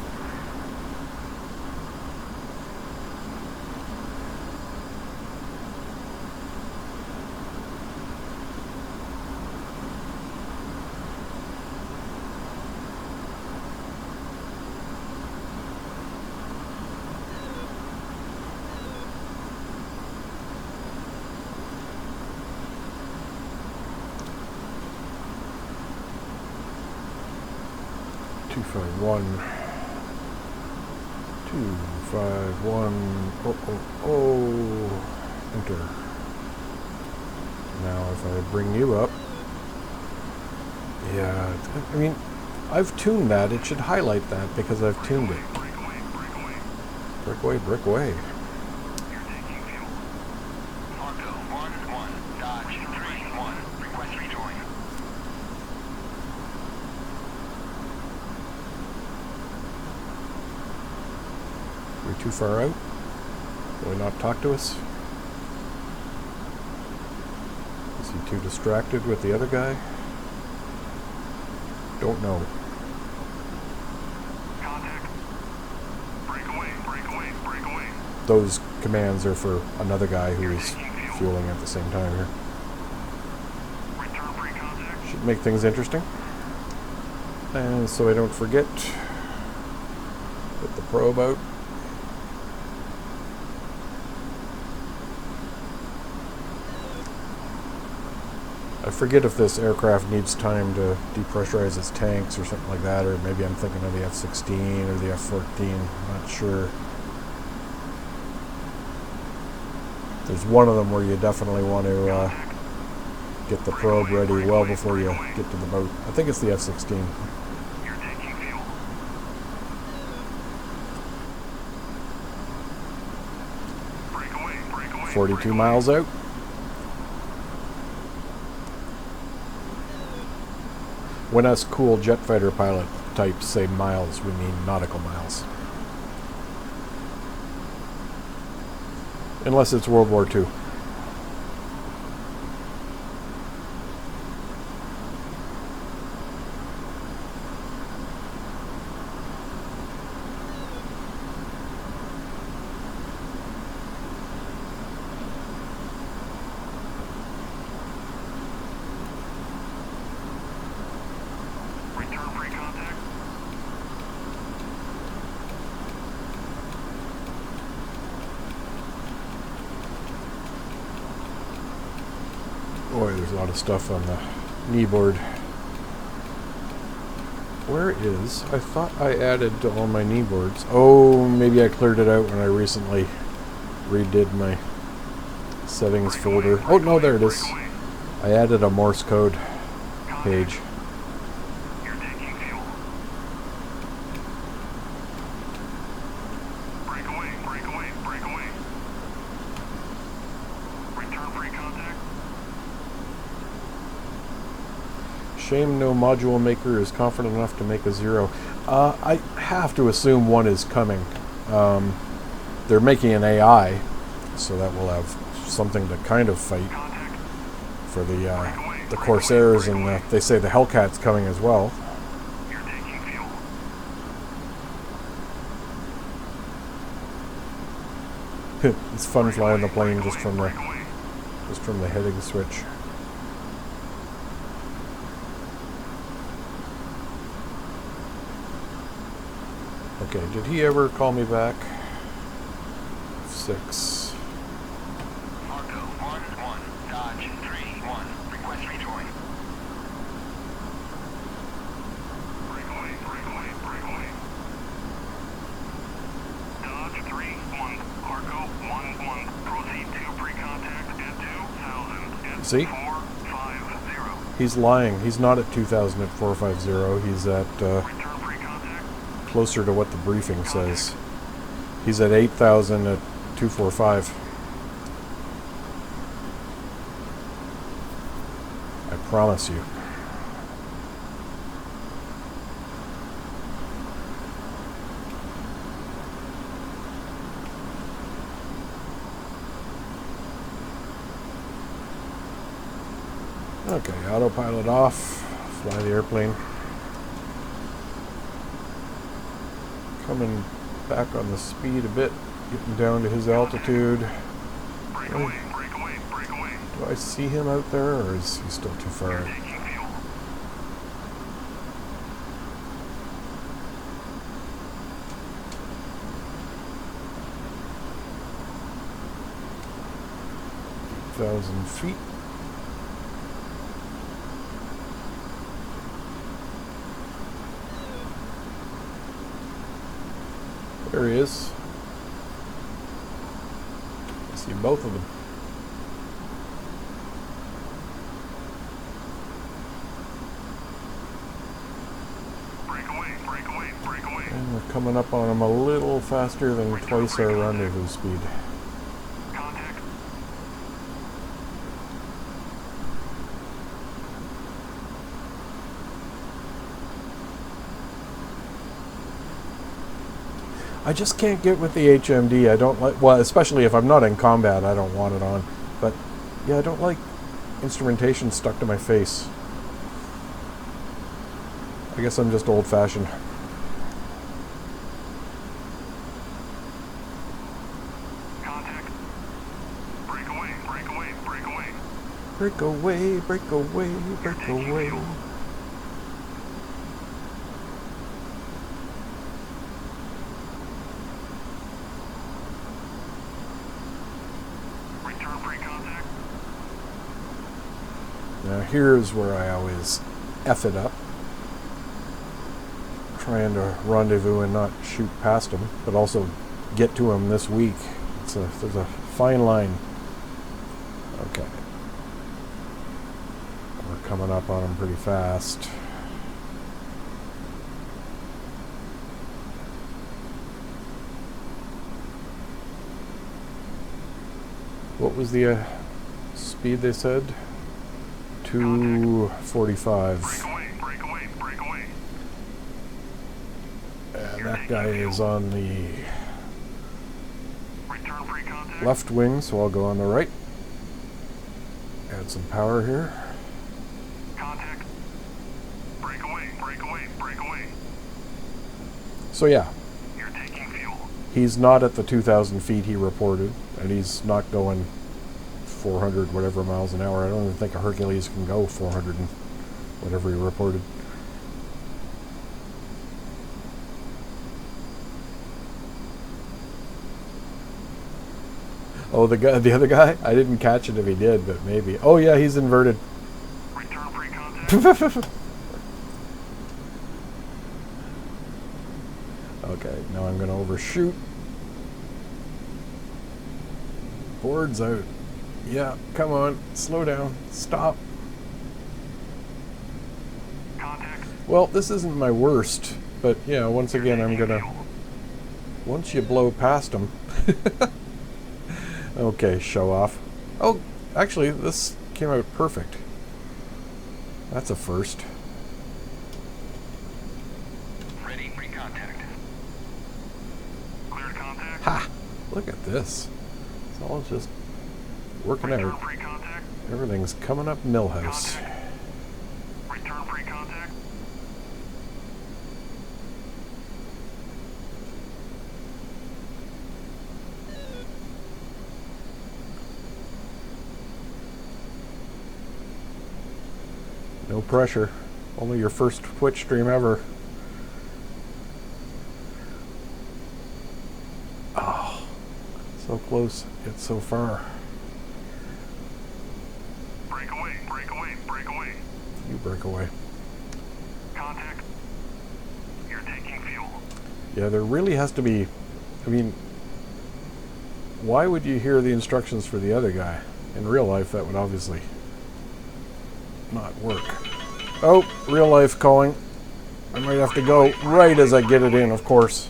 Speaker 1: Two five one. Oh, enter. Now if I bring you up, yeah, I mean, I've tuned that. It should highlight that because I've tuned it. Brick away, brick away. Too far out? Will he not talk to us? Is he too distracted with the other guy? Don't know.
Speaker 3: Contact. Break away, break away, break away.
Speaker 1: Those commands are for another guy who is fueling at the same time here.
Speaker 3: Return free contact.
Speaker 1: Should make things interesting. And so I don't forget, put the probe out. I forget if this aircraft needs time to depressurize its tanks or something like that, or maybe I'm thinking of the F-16 or the F-14, not sure. There's one of them where you definitely want to get the probe ready well before you get to the boat. I think it's the F-16.
Speaker 3: You're taking fuel.
Speaker 1: 42 miles out. When us cool jet fighter pilot types say miles, we mean nautical miles. Unless it's World War II. Boy, there's a lot of stuff on the kneeboard. Where is... I thought I added to all my kneeboards. Oh, maybe I cleared it out when I recently redid my settings folder. Oh, no, there it is. I added a Morse code page. Shame no module maker is confident enough to make a 0. I have to assume one is coming. They're making an AI, so that will have something to kind of fight for the Corsairs, and they say the Hellcat's coming as well. It's fun flying the plane just from the heading switch. Okay, did he ever call me back? 6.
Speaker 3: Marco 1-1, Dodge 3-1, request rejoin. Breakaway. Dodge 3-1, Marco 1-1, proceed to pre-contact at 2,000 at
Speaker 1: See?
Speaker 3: 450.
Speaker 1: He's lying. He's not at 2,000 at 450. He's at closer to what the briefing says. He's at 8,000 at 245. I promise you. Okay, autopilot off. Fly the airplane. Coming back on the speed a bit, getting down to his altitude.
Speaker 3: Breakaway.
Speaker 1: Do I see him out there, or is he still too far out?
Speaker 3: Taking fuel.
Speaker 1: Thousand feet. There he is. I see both of them.
Speaker 3: Breakaway.
Speaker 1: And we're coming up on him a little faster than twice our rendezvous speed.
Speaker 3: Contact.
Speaker 1: I just can't get with the HMD. I don't like, well, especially if I'm not in combat, I don't want it on. But yeah, I don't like instrumentation stuck to my face. I guess I'm just old-fashioned.
Speaker 3: Contact. Breakaway.
Speaker 1: Break away.
Speaker 3: Return pre-contact.
Speaker 1: Now here's where I always F it up. Trying to rendezvous and not shoot past him, but also get to him this week. There's a fine line. Okay. We're coming up on him pretty fast. What was the speed they said? 245.
Speaker 3: Breakaway.
Speaker 1: That guy is on the
Speaker 3: Return free contact.
Speaker 1: left wing, so I'll go on the right. Add some power here.
Speaker 3: Contact. Break away, break away, break away.
Speaker 1: So yeah,
Speaker 3: You're taking fuel.
Speaker 1: he's not at the 2,000 feet he reported, and he's not going 400 whatever miles an hour. I don't even think a Hercules can go 400 and whatever he reported. Oh, the other guy? I didn't catch it if he did, but maybe. Oh yeah, he's inverted.
Speaker 3: Return free contact.
Speaker 1: Okay, now I'm going to overshoot. Board's out. Yeah, come on, slow down, stop.
Speaker 3: Contact.
Speaker 1: Well, this isn't my worst, but yeah, once again, I'm going to... Once you blow past him... Okay, show off. Oh, actually, this came out perfect. That's a first.
Speaker 3: Ready free contact. Cleared contact.
Speaker 1: Ha! Look at this. It's all just working
Speaker 3: Return
Speaker 1: out.
Speaker 3: free contact.
Speaker 1: Everything's coming up Millhouse.
Speaker 3: Contact. Return free contact.
Speaker 1: No pressure. Only your first Twitch stream ever. Oh, so close, yet so far.
Speaker 3: Break away, break away, break away.
Speaker 1: You break away.
Speaker 3: Contact. You're taking fuel.
Speaker 1: Yeah, there really has to be... I mean, why would you hear the instructions for the other guy? In real life, that would obviously not work. Oh, real life calling. I might have to go right as I get it in, of course.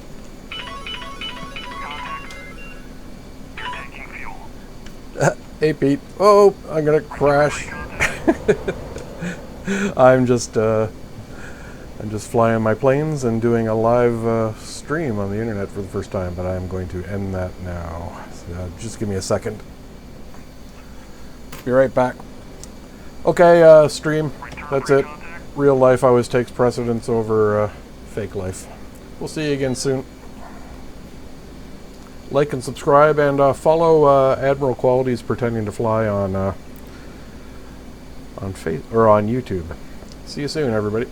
Speaker 3: Contact. You're taking fuel.
Speaker 1: Hey, Pete. Oh, I'm gonna crash. I'm just flying my planes and doing a live stream on the internet for the first time, but I'm going to end that now. So, just give me a second. Be right back. Okay, stream. That's it. Real life always takes precedence over fake life. We'll see you again soon. Like and subscribe, and follow Admiral Qualities Pretending to Fly on YouTube. See you soon, everybody.